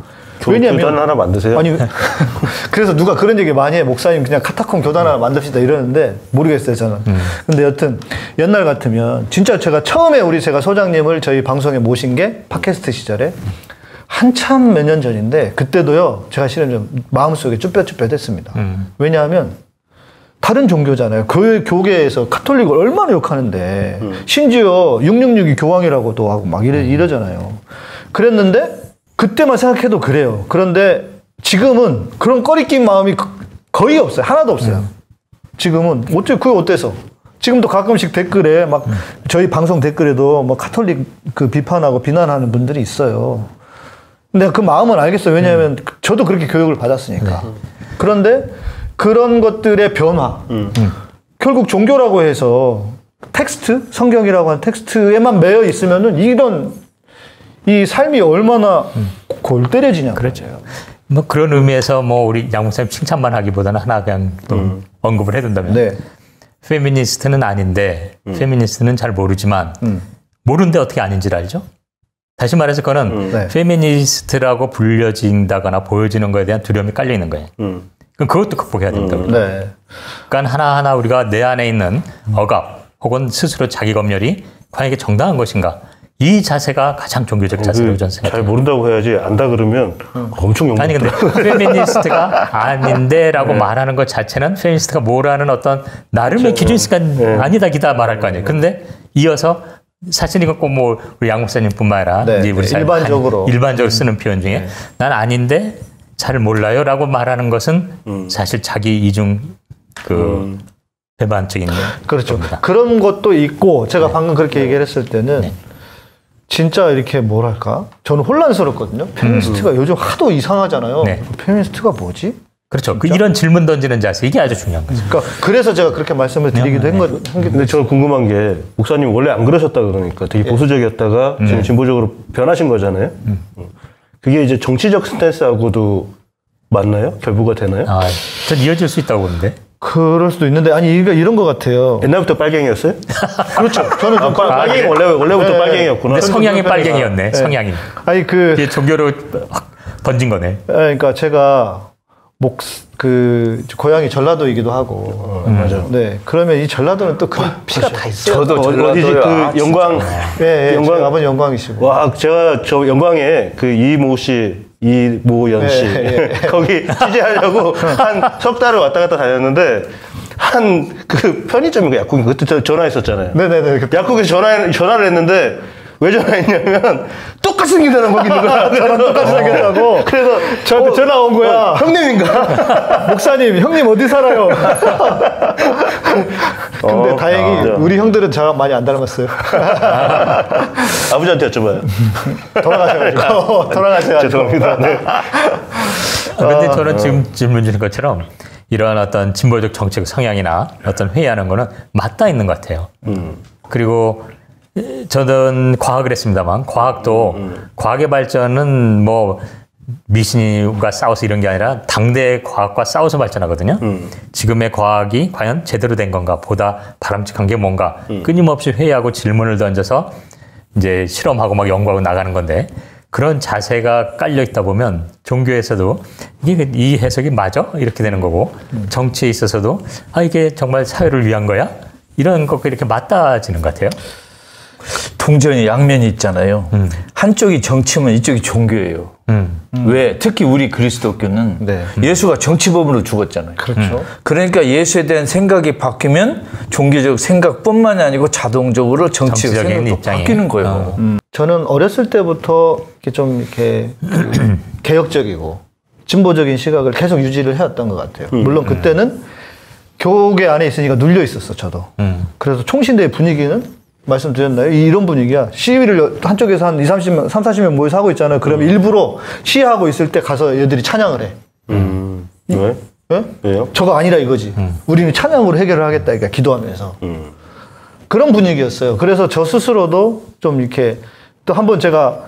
[SPEAKER 3] 왜냐면 교단 하나 만드세요.
[SPEAKER 1] 아니 그래서 누가 그런 얘기 많이 해. 목사님 그냥 카타콤 교단 하나 만듭시다 이러는데 모르겠어요 저는. 근데 여튼 옛날 같으면 진짜 제가 처음에 제가 소장님을 저희 방송에 모신 게 팟캐스트 시절에 한참 몇 년 전인데 그때도요 제가 실은 좀 마음속에 쭈뼛쭈뼛했습니다. 왜냐하면 다른 종교잖아요. 그 교계에서 카톨릭을 얼마나 욕하는데 심지어 666이 교황이라고도 하고 막 이러잖아요. 그랬는데 그때만 생각해도 그래요. 그런데 지금은 그런 꺼리낀 마음이 거의 없어요. 하나도 없어요. 지금은 그게 어때서? 지금도 가끔씩 댓글에 막 저희 방송 댓글에도 뭐 카톨릭 그 비판하고 비난하는 분들이 있어요. 근데 그 마음은 알겠어요. 왜냐하면 저도 그렇게 교육을 받았으니까. 그런데 그런 것들의 변화. 결국 종교라고 해서 텍스트, 성경이라고 하는 텍스트에만 매여 있으면은 이 삶이 얼마나 골 때려지냐.
[SPEAKER 2] 그렇죠. 뭐 그런 의미에서 뭐 우리 양 목사님 칭찬만 하기보다는 하나 그냥 또 언급을 해둔다면. 네. 페미니스트는 아닌데, 페미니스트는 잘 모르지만, 모르는데 어떻게 아닌지를 알죠? 다시 말해서 그거는 네. 페미니스트라고 불려진다거나 보여지는 거에 대한 두려움이 깔려 있는 거예요. 그럼 그것도 극복해야 된다고. 네. 그러니까 하나하나 우리가 내 안에 있는 억압 혹은 스스로 자기 검열이 과연 이게 정당한 것인가? 이 자세가 가장 종교적 자세라고 저는 생각해요.
[SPEAKER 3] 잘 모른다고 해야지 안다 그러면 엄청 욕먹다.
[SPEAKER 2] 아니 근데 페미니스트가 아닌데라고 말하는 것 자체는 페미니스트가 뭐라는 어떤 나름의 기준이 있으니까 아니다 기다 말할 거 아니에요. 근데 이어서 사실 이건 꼭 뭐 우리 양 목사님뿐만 아니라
[SPEAKER 1] 네, 우리
[SPEAKER 2] 일반적으로 쓰는 표현 중에 난 아닌데 잘 몰라요라고 말하는 것은 사실 자기 이중 배반적인
[SPEAKER 1] 그렇죠.
[SPEAKER 2] 겁니다.
[SPEAKER 1] 그런 것도 있고 제가 방금 그렇게 얘기를 했을 때는 진짜 이렇게 뭐랄까 저는 혼란스럽거든요. 페미니스트가 요즘 하도 이상하잖아요. 페미니스트가 뭐지?
[SPEAKER 2] 그렇죠. 이런 질문 던지는 자세 이게 아주 중요한 거죠.
[SPEAKER 1] 그러니까 그래서 제가 그렇게 말씀을 드리기도 한 건데
[SPEAKER 3] 근데 저는 궁금한 게 목사님 원래 안 그러셨다 그러니까 되게 보수적이었다가 지금 진보적으로 변하신 거잖아요. 그게 이제 정치적 스탠스하고도 맞나요? 결부가 되나요?
[SPEAKER 2] 전 이어질 수 있다고 보는데.
[SPEAKER 1] 그럴 수도 있는데 아니 이런 것 같아요.
[SPEAKER 3] 옛날부터 빨갱이였어요?
[SPEAKER 1] 그렇죠. 저는 좀
[SPEAKER 3] 빨갱이 원래부터 빨갱이였구나.
[SPEAKER 2] 근데 성향이 빨갱이였네. 성향이.
[SPEAKER 1] 아니
[SPEAKER 2] 이게 종교로 확 던진 거네.
[SPEAKER 1] 그러니까 제가 고향이 전라도이기도 하고.
[SPEAKER 3] 맞아.
[SPEAKER 1] 네. 그러면 이 전라도는 또 그런 피가 다 있어요.
[SPEAKER 3] 저도 어디지 영광.
[SPEAKER 1] 영광 아버지 영광이시고.
[SPEAKER 3] 와, 제가 저 영광에 이모연 씨 거기 취재하려고 한 석 달을 왔다 갔다 다녔는데 한 그 편의점인가 약국이 그때 전화했었잖아요.
[SPEAKER 1] 네네네.
[SPEAKER 3] 약국에서 전화를 했는데 왜 전화했냐면 똑같이 생긴다는 거기 있는 거야.
[SPEAKER 1] 저랑 똑같이 생겼다고.
[SPEAKER 3] 그래서
[SPEAKER 1] 저한테 전화 온 거야.
[SPEAKER 3] 형님인가?
[SPEAKER 1] 목사님, 형님 어디 살아요? 근데 다행히 우리 형들은 저랑 많이 안 닮았어요.
[SPEAKER 3] 아버지한테 여쭤봐요.
[SPEAKER 1] 돌아가셔가지고.
[SPEAKER 3] 죄송합니다. 네.
[SPEAKER 2] 그런데 저는 지금 질문 주신 것처럼 이러한 어떤 진보적 정책 성향이나 어떤 회의하는 거는 맞닿아 있는 것 같아요. 그리고 저는 과학을 했습니다만 과학도 과학의 발전은 뭐 미신과 싸워서 이런 게 아니라 당대 과학과 싸워서 발전하거든요. 지금의 과학이 과연 제대로 된 건가 보다 바람직한 게 뭔가 끊임없이 회의하고 질문을 던져서 이제 실험하고 막 연구하고 나가는 건데 그런 자세가 깔려 있다 보면 종교에서도 이 해석이 맞아? 이렇게 되는 거고 정치에 있어서도 이게 정말 사회를 위한 거야? 이런 것과 이렇게 맞닿아지는 것 같아요.
[SPEAKER 4] 동전이 양면이 있잖아요. 한쪽이 정치면 이쪽이 종교예요. 왜? 특히 우리 그리스도교는 예수가 정치범으로 죽었잖아요.
[SPEAKER 1] 그렇죠.
[SPEAKER 4] 그러니까 예수에 대한 생각이 바뀌면 종교적 생각뿐만이 아니고 자동적으로 정치적 생각도 바뀌는 거예요.
[SPEAKER 1] 저는 어렸을 때부터 이렇게 개혁적이고 진보적인 시각을 계속 유지를 해왔던 것 같아요. 물론 그때는 교계 안에 있으니까 눌려 있었어, 저도. 그래서 총신대의 분위기는 말씀드렸나요? 이런 분위기야. 시위를 한쪽에서 한 30명 모여서 하고 있잖아요. 그러면 일부러 시위하고 있을 때 가서 얘들이 찬양을 해.
[SPEAKER 3] 왜?
[SPEAKER 1] 네?
[SPEAKER 3] 왜요?
[SPEAKER 1] 저거 아니라 이거지. 우리는 찬양으로 해결을 하겠다. 그러니까 기도하면서. 그런 분위기였어요. 그래서 저 스스로도 좀 이렇게 또 한번 제가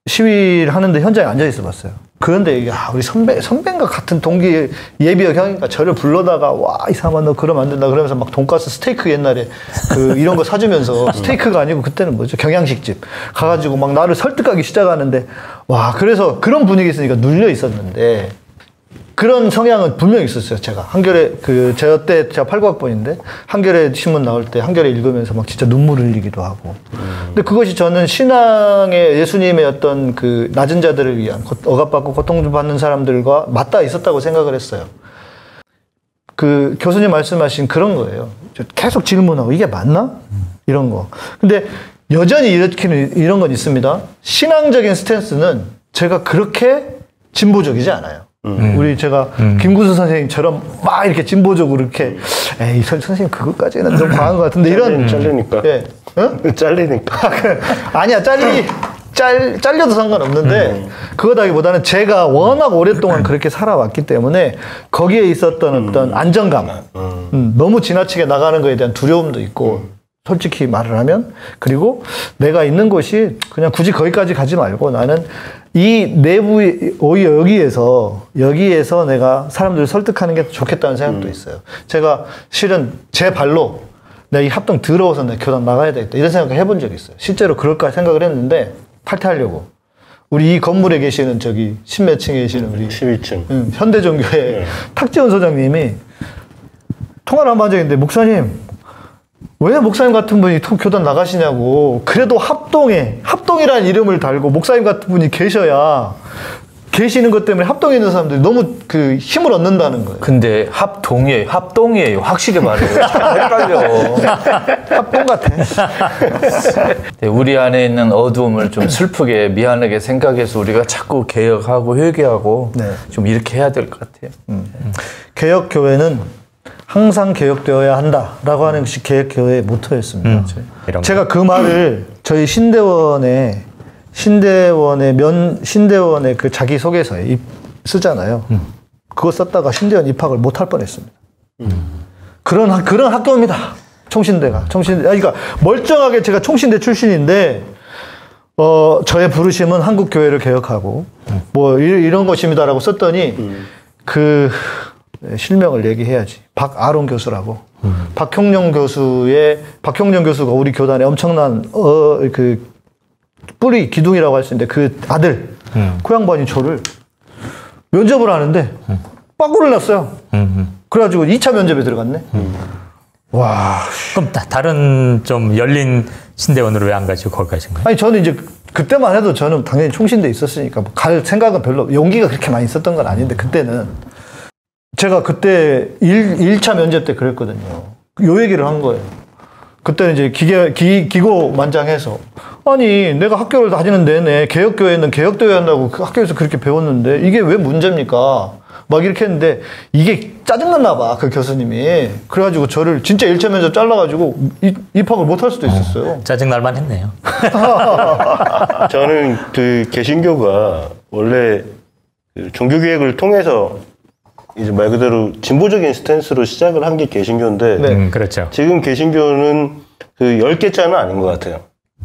[SPEAKER 1] 시위를 하는데 현장에 앉아 있어 봤어요. 그런데 우리 선배인가 같은 동기 예비역 형이니까 저를 불러다가 이 사람아 너 그러면 안 된다 그러면서 막 돈가스 스테이크 옛날에 이런 거 사주면서 스테이크가 아니고 그때는 뭐죠? 경양식집 가가지고 막 나를 설득하기 시작하는데 그래서 그런 분위기 있으니까 눌려 있었는데 그런 성향은 분명히 있었어요. 제가 한겨레 때 제가 89학번인데 한겨레 신문 나올 때 한겨레 읽으면서 막 진짜 눈물을 흘리기도 하고. 근데 그것이 저는 신앙의 예수님의 어떤 낮은 자들을 위한 억압받고 고통받는 사람들과 맞닿아 있었다고 생각을 했어요. 교수님 말씀하신 그런 거예요. 계속 질문하고 이게 맞나? 이런 거. 근데 여전히 일으키는 이런 건 있습니다. 신앙적인 스탠스는 제가 그렇게 진보적이지 않아요. 우리 제가 김구수 선생님처럼 막 이렇게 진보적으로 이렇게 에이 선생님 그것까지는 좀 과한 것 같은데 이런
[SPEAKER 3] 잘리니까.
[SPEAKER 1] 예, 어?
[SPEAKER 3] 잘리니까.
[SPEAKER 1] 아니야 잘려도 상관없는데 그거다기보다는 제가 워낙 오랫동안 그렇게 살아왔기 때문에 거기에 있었던 어떤 안정감, 너무 지나치게 나가는 거에 대한 두려움도 있고. 솔직히 말을 하면 그리고 내가 있는 곳이 그냥 굳이 거기까지 가지 말고 나는 이 내부의 여기에서 내가 사람들을 설득하는 게 좋겠다는 생각도 있어요. 제가 실은 제 발로 내가 이 합동 들어와서 내 교단 나가야 되겠다 이런 생각을 해본 적이 있어요. 실제로 그럴까 생각을 했는데 탈퇴하려고 우리 이 건물에 계시는 저기 십몇 층에 계시는 우리
[SPEAKER 3] 12층
[SPEAKER 1] 현대종교회 탁지원 소장님이 통화를 한번 한 적이 있는데 목사님 왜 목사님 같은 분이 교단 나가시냐고. 그래도 합동이라는 이름을 달고 목사님 같은 분이 계시는 것 때문에 합동에 있는 사람들이 너무 그 힘을 얻는다는 거예요.
[SPEAKER 4] 근데 합동이에요. 확실히 말해요. 헷갈려.
[SPEAKER 1] 합동 같아.
[SPEAKER 4] 네, 우리 안에 있는 어두움을 좀 슬프게 미안하게 생각해서 우리가 자꾸 개혁하고 회개하고
[SPEAKER 1] 네.
[SPEAKER 4] 좀 이렇게 해야 될 것 같아요.
[SPEAKER 1] 개혁교회는 항상 개혁되어야 한다라고 하는 것이 개혁교회의 모토였습니다. 제가 그 말을 저희 신대원의 그 자기소개서에 쓰잖아요. 그거 썼다가 신대원 입학을 못할 뻔했습니다. 그런 학교입니다. 총신대가. 그러니까 멀쩡하게 제가 총신대 출신인데 저의 부르심은 한국교회를 개혁하고 뭐 이런 것입니다라고 썼더니 실명을 얘기해야지. 박아론 교수라고. 박형룡 교수가 우리 교단에 엄청난 그 뿌리 기둥이라고 할 수 있는데 그 아들 그 양반이 저를 면접을 하는데 빠꾸를 났어요. 그래가지고 2차 면접에 들어갔네. 와.
[SPEAKER 2] 그럼 다른 좀 열린 신대원으로 왜 안 가시고 거기 가신 거예요?
[SPEAKER 1] 아니 저는 이제 그때만 해도 저는 당연히 총신대에 있었으니까 뭐 갈 생각은 별로 용기가 그렇게 많이 있었던 건 아닌데 그때는 제가 그때 1차 면접 때 그랬거든요. 요 얘기를 한 거예요. 그때는 이제 기고만장해서 아니 내가 학교를 다니는 내내 개혁교회는 개혁되어야 한다고 그 학교에서 그렇게 배웠는데 이게 왜 문제입니까? 막 이렇게 했는데 이게 짜증났나 봐 그 교수님이. 그래가지고 저를 진짜 1차 면접 잘라가지고 입학을 못할 수도 있었어요.
[SPEAKER 2] 짜증날만 했네요.
[SPEAKER 3] 저는 그 개신교가 원래 그 종교개혁을 통해서 이제 말 그대로 진보적인 스탠스로 시작을 한 게 개신교인데
[SPEAKER 2] 그렇죠.
[SPEAKER 3] 지금 개신교는 그 10개자는 아닌 것 같아요.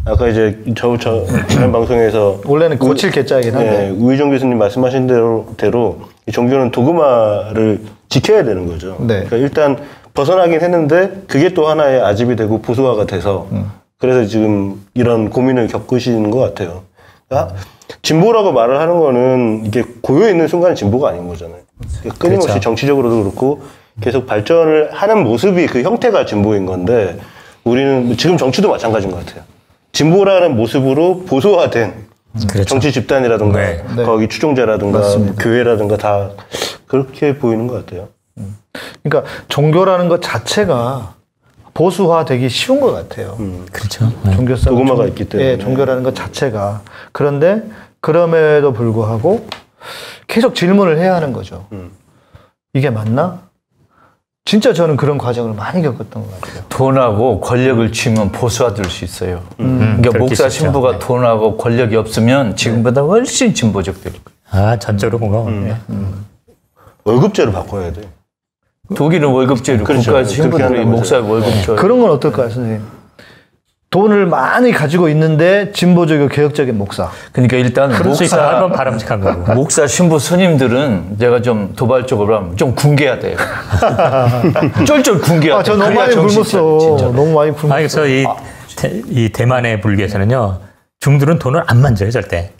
[SPEAKER 3] 아까 이제 지난 방송에서
[SPEAKER 1] 원래는 고칠 개자이긴 한데
[SPEAKER 3] 우희정 교수님 말씀하신 대로 이 종교는 도그마를 지켜야 되는 거죠.
[SPEAKER 1] 네.
[SPEAKER 3] 그러니까 일단 벗어나긴 했는데 그게 또 하나의 아집이 되고 부수화가 돼서 그래서 지금 이런 고민을 겪으시는 것 같아요. 그러니까 진보라고 말을 하는 거는 이게 고여 있는 순간 진보가 아닌 거잖아요. 그러니까 끊임없이 그렇죠. 정치적으로도 그렇고 계속 발전을 하는 모습이 그 형태가 진보인 건데 우리는 지금 정치도 마찬가지인 것 같아요. 진보라는 모습으로 보수화된 그렇죠. 정치 집단이라든가 거기 추종자라든가 교회라든가 다 그렇게 보이는 것 같아요.
[SPEAKER 1] 그러니까 종교라는 것 자체가 보수화되기 쉬운 것 같아요.
[SPEAKER 2] 그렇죠.
[SPEAKER 3] 종교성 도그마가 있기 때문에.
[SPEAKER 1] 예, 종교라는 것 자체가. 그런데 그럼에도 불구하고 계속 질문을 해야 하는 거죠. 이게 맞나? 진짜 저는 그런 과정을 많이 겪었던 것 같아요.
[SPEAKER 4] 돈하고 권력을 쥐면 보수화될 수 있어요. 그러니까 목사 신부가 돈하고 권력이 없으면 지금보다 훨씬 진보적 될 거예요.
[SPEAKER 2] 아, 전적으로 공감합니다.
[SPEAKER 3] 월급제로 바꿔야 돼.
[SPEAKER 4] 독일은 월급제로
[SPEAKER 3] 그렇죠.
[SPEAKER 4] 국가 신부들이 목사 월급 줘요.
[SPEAKER 1] 그런 건 어떨까요, 선생님? 돈을 많이 가지고 있는데 진보적이고 개혁적인 목사.
[SPEAKER 4] 그러니까 일단
[SPEAKER 2] 목사 바람직한 거고.
[SPEAKER 4] 목사 신부 스님들은 제가 좀 도발적으로 하면 좀 굶겨야 돼요. 쫄쫄 굶겨야 돼요.
[SPEAKER 1] 저 너무 많이 굶었어. 너무 많이 굶었어.
[SPEAKER 2] 그래서 이 대만의 불교에서는요. 중들은 돈을 안 만져요, 절대.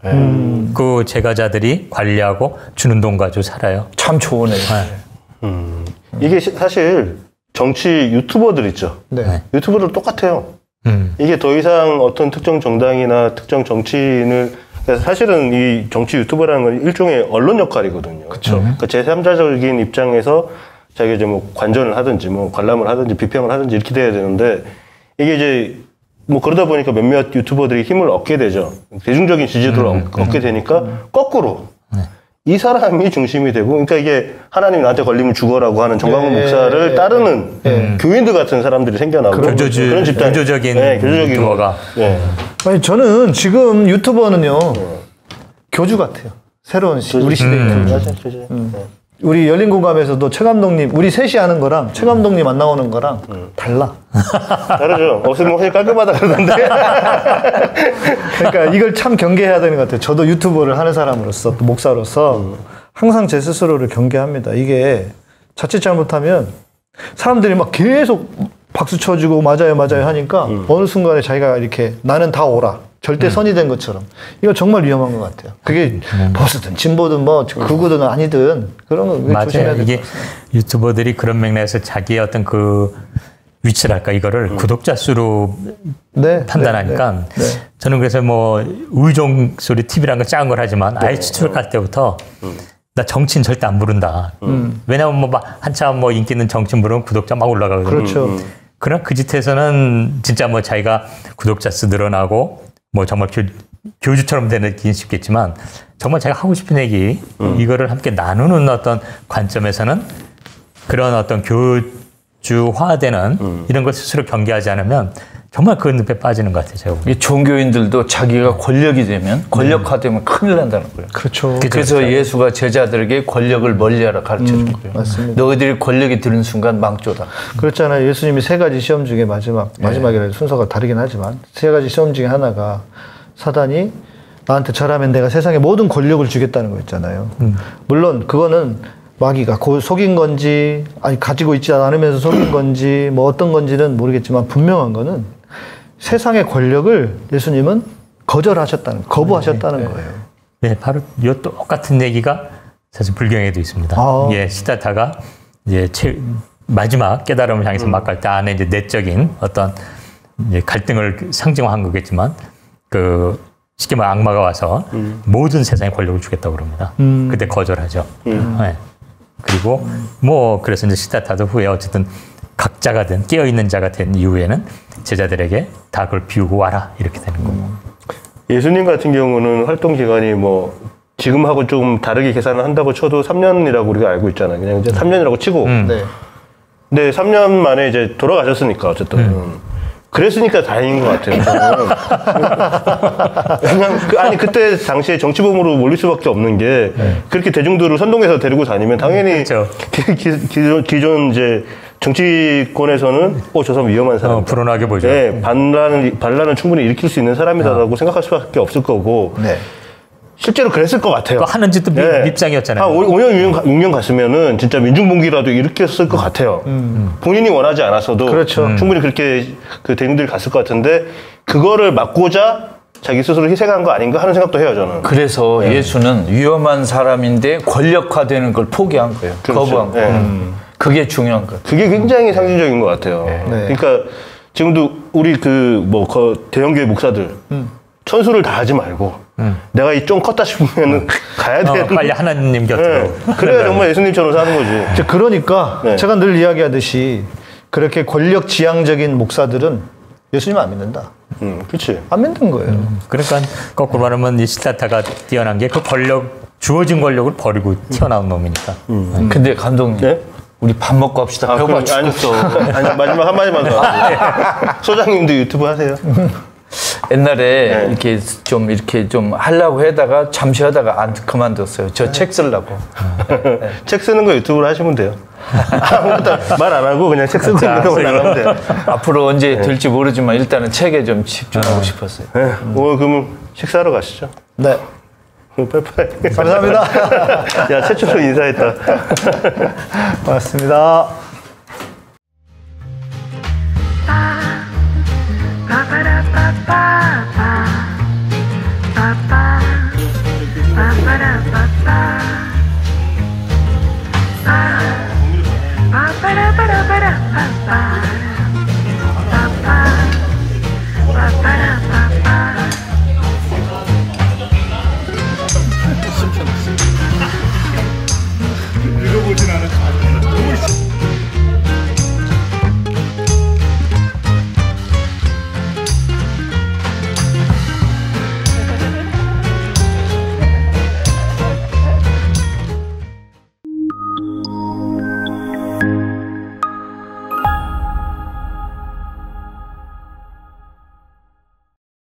[SPEAKER 2] 그 제가자들이 관리하고 주는 돈 가지고 살아요.
[SPEAKER 4] 참 좋은 애예요.
[SPEAKER 3] 이게 사실 정치 유튜버들 있죠.
[SPEAKER 1] 네.
[SPEAKER 3] 유튜버들 똑같아요. 이게 더 이상 어떤 특정 정당이나 특정 정치인을 사실은 이 정치 유튜버라는 건 일종의 언론 역할이거든요.
[SPEAKER 1] 그렇죠.
[SPEAKER 3] 그러니까 제3자적인 입장에서 자기가 이제 뭐 관전을 하든지 뭐 관람을 하든지 비평을 하든지 이렇게 돼야 되는데 이게 이제 뭐 그러다 보니까 몇몇 유튜버들이 힘을 얻게 되죠. 대중적인 지지도를 얻게 되니까 거꾸로 이 사람이 중심이 되고, 그러니까 이게 하나님 나한테 걸리면 죽어라고 하는 정광훈 목사를 따르는 교인들 같은 사람들이 생겨나고 그런 집단,
[SPEAKER 2] 교조적인
[SPEAKER 3] 교조적인
[SPEAKER 2] 유튜버가.
[SPEAKER 1] 아니 저는 지금 유튜버는요 교주 같아요. 새로운 우리 시대에. 우리 열린 공감에서도 최 감독님 우리 셋이 하는 거랑 최 감독님 안 나오는 거랑 달라.
[SPEAKER 3] 다르죠. 없으면 훨씬 깔끔하다 그러던데.
[SPEAKER 1] 그러니까 이걸 참 경계해야 되는 것 같아요. 저도 유튜버를 하는 사람으로서 또 목사로서 항상 제 스스로를 경계합니다. 이게 자칫 잘못하면 사람들이 막 계속 박수 쳐주고 맞아요 하니까 어느 순간에 자기가 이렇게 나는 다 오라. 절대 선이 된 것처럼. 이거 정말 위험한 것 같아요. 그게 보수든 진보든 뭐 극우든 아니든 그런 거 조심해야 돼요. 이게
[SPEAKER 2] 유튜버들이 그런 맥락에서 자기의 어떤 그 위치랄까 이거를 구독자 수로 판단하니까 저는 그래서 뭐 의종 소리 TV라는 거 작은 걸 하지만 아예 추출할 때부터 나 정치인 절대 안 부른다. 왜냐하면 뭐 한참 뭐 인기 있는 정치인 부르면 구독자 막 올라가거든요.
[SPEAKER 1] 그렇죠.
[SPEAKER 2] 그러나 그 짓에서는 진짜 뭐 자기가 구독자 수 늘어나고 뭐 정말 교주처럼 되긴 쉽겠지만 정말 제가 하고 싶은 얘기 이거를 함께 나누는 어떤 관점에서는 그런 어떤 교주화되는 이런 걸 스스로 경계하지 않으면 정말 그 늪에 빠지는 것 같아요. 제가 보기엔.
[SPEAKER 4] 종교인들도 자기가 권력이 되면 권력화되면 큰일 난다는 거예요.
[SPEAKER 1] 그렇죠.
[SPEAKER 4] 그래서 예수가 제자들에게 권력을 멀리하라 가르쳐 준 거예요.
[SPEAKER 1] 맞습니다.
[SPEAKER 4] 너희들이 권력이 들은 순간 망조다.
[SPEAKER 1] 그렇잖아요. 예수님이 세 가지 시험 중에 마지막이라 순서가 다르긴 하지만 세 가지 시험 중에 하나가 사단이 나한테 절하면 내가 세상의 모든 권력을 주겠다는 거 있잖아요. 물론 그거는 마귀가 속인 건지 아니 가지고 있지 않으면서 속인 건지 뭐 어떤 건지는 모르겠지만 분명한 거는 세상의 권력을 예수님은 거부하셨다는 거예요.
[SPEAKER 2] 네, 바로 이 똑같은 얘기가 사실 불경에도 있습니다. 예, 시다타가 이제 마지막 깨달음을 향해서 막 갈 때 안에 이제 내적인 어떤 이제 갈등을 상징화한 거겠지만 그 쉽게 말해 악마가 와서 모든 세상의 권력을 주겠다고 그럽니다. 그때 거절하죠. 네. 그리고 뭐 그래서 이제 시다타도 후에 어쨌든 각자가 된 깨어있는 자가 된 이후에는 제자들에게 다 그걸 비우고 와라 이렇게 되는 거고.
[SPEAKER 3] 예수님 같은 경우는 활동 기간이 뭐 지금하고 좀 다르게 계산을 한다고 쳐도 3년이라고 우리가 알고 있잖아요. 그냥 이제 3년이라고 치고. 근데 3년 만에 이제 돌아가셨으니까 어쨌든. 그랬으니까 다행인 것 같아요. 그냥 그때 당시에 정치범으로 몰릴 수밖에 없는 게 그렇게 대중들을 선동해서 데리고 다니면 당연히 그렇죠. 기존 이제 정치권에서는 저 사람 위험한 사람.
[SPEAKER 2] 불온하게 보죠.
[SPEAKER 3] 네, 반란은 충분히 일으킬 수 있는 사람이다라고 생각할 수밖에 없을 거고. 네. 실제로 그랬을 것 같아요.
[SPEAKER 2] 하는 짓도 밉상이었잖아요.
[SPEAKER 3] 한 5년, 6년 갔으면은 진짜 민중봉기라도 일으켰을 것 같아요. 본인이 원하지 않았어도
[SPEAKER 1] 그렇죠.
[SPEAKER 3] 충분히 그렇게 그 대중들이 갔을 것 같은데 그거를 막고자 자기 스스로 희생한 거 아닌가 하는 생각도 해요, 저는.
[SPEAKER 4] 그래서 예수는 위험한 사람인데 권력화되는 걸 포기한 거예요.
[SPEAKER 3] 그렇죠.
[SPEAKER 4] 거부한 거예요. 그게 중요한 것 같아요.
[SPEAKER 3] 그게 굉장히 상징적인 것 같아요. 그러니까 지금도 우리 대형교회 목사들 천수를 다 하지 말고 내가 좀 컸다 싶으면 가야 돼.
[SPEAKER 2] 빨리 하나님 곁으로.
[SPEAKER 3] 그래야 정말 예수님처럼 사는 거지.
[SPEAKER 1] 그러니까 제가 늘 이야기하듯이 그렇게 권력 지향적인 목사들은 예수님 안 믿는다.
[SPEAKER 3] 그렇지.
[SPEAKER 1] 안 믿는 거예요.
[SPEAKER 2] 그러니까 거꾸로 말하면 이 시다타가 뛰어난 게 그 주어진 권력을 버리고 튀어나온 놈이니까.
[SPEAKER 4] 근데 감독님. 네? 우리 밥 먹고 합시다. 배고파 죽겠어.
[SPEAKER 3] 아니, 마지막 한마디만 더. 소장님도 유튜브 하세요?
[SPEAKER 4] 옛날에 이렇게 좀 하려고 하다가 잠시 하다가 그만뒀어요. 저 책 쓰려고.
[SPEAKER 3] 책 쓰는 거 유튜브로 하시면 돼요. 아무것도 말 안 하고 그냥 책 쓰고 있는 거 나가면 돼요.
[SPEAKER 4] 앞으로 언제 될지 모르지만 일단은 책에 좀 집중하고 싶었어요.
[SPEAKER 3] 오늘 그러면 식사하러 가시죠.
[SPEAKER 1] 네.
[SPEAKER 3] 빨리빨리.
[SPEAKER 1] 감사합니다.
[SPEAKER 3] 야, 최초로 인사했다.
[SPEAKER 1] 고맙습니다.
[SPEAKER 6] Ba-ba-da-ba-da-ba-da-ba-ba.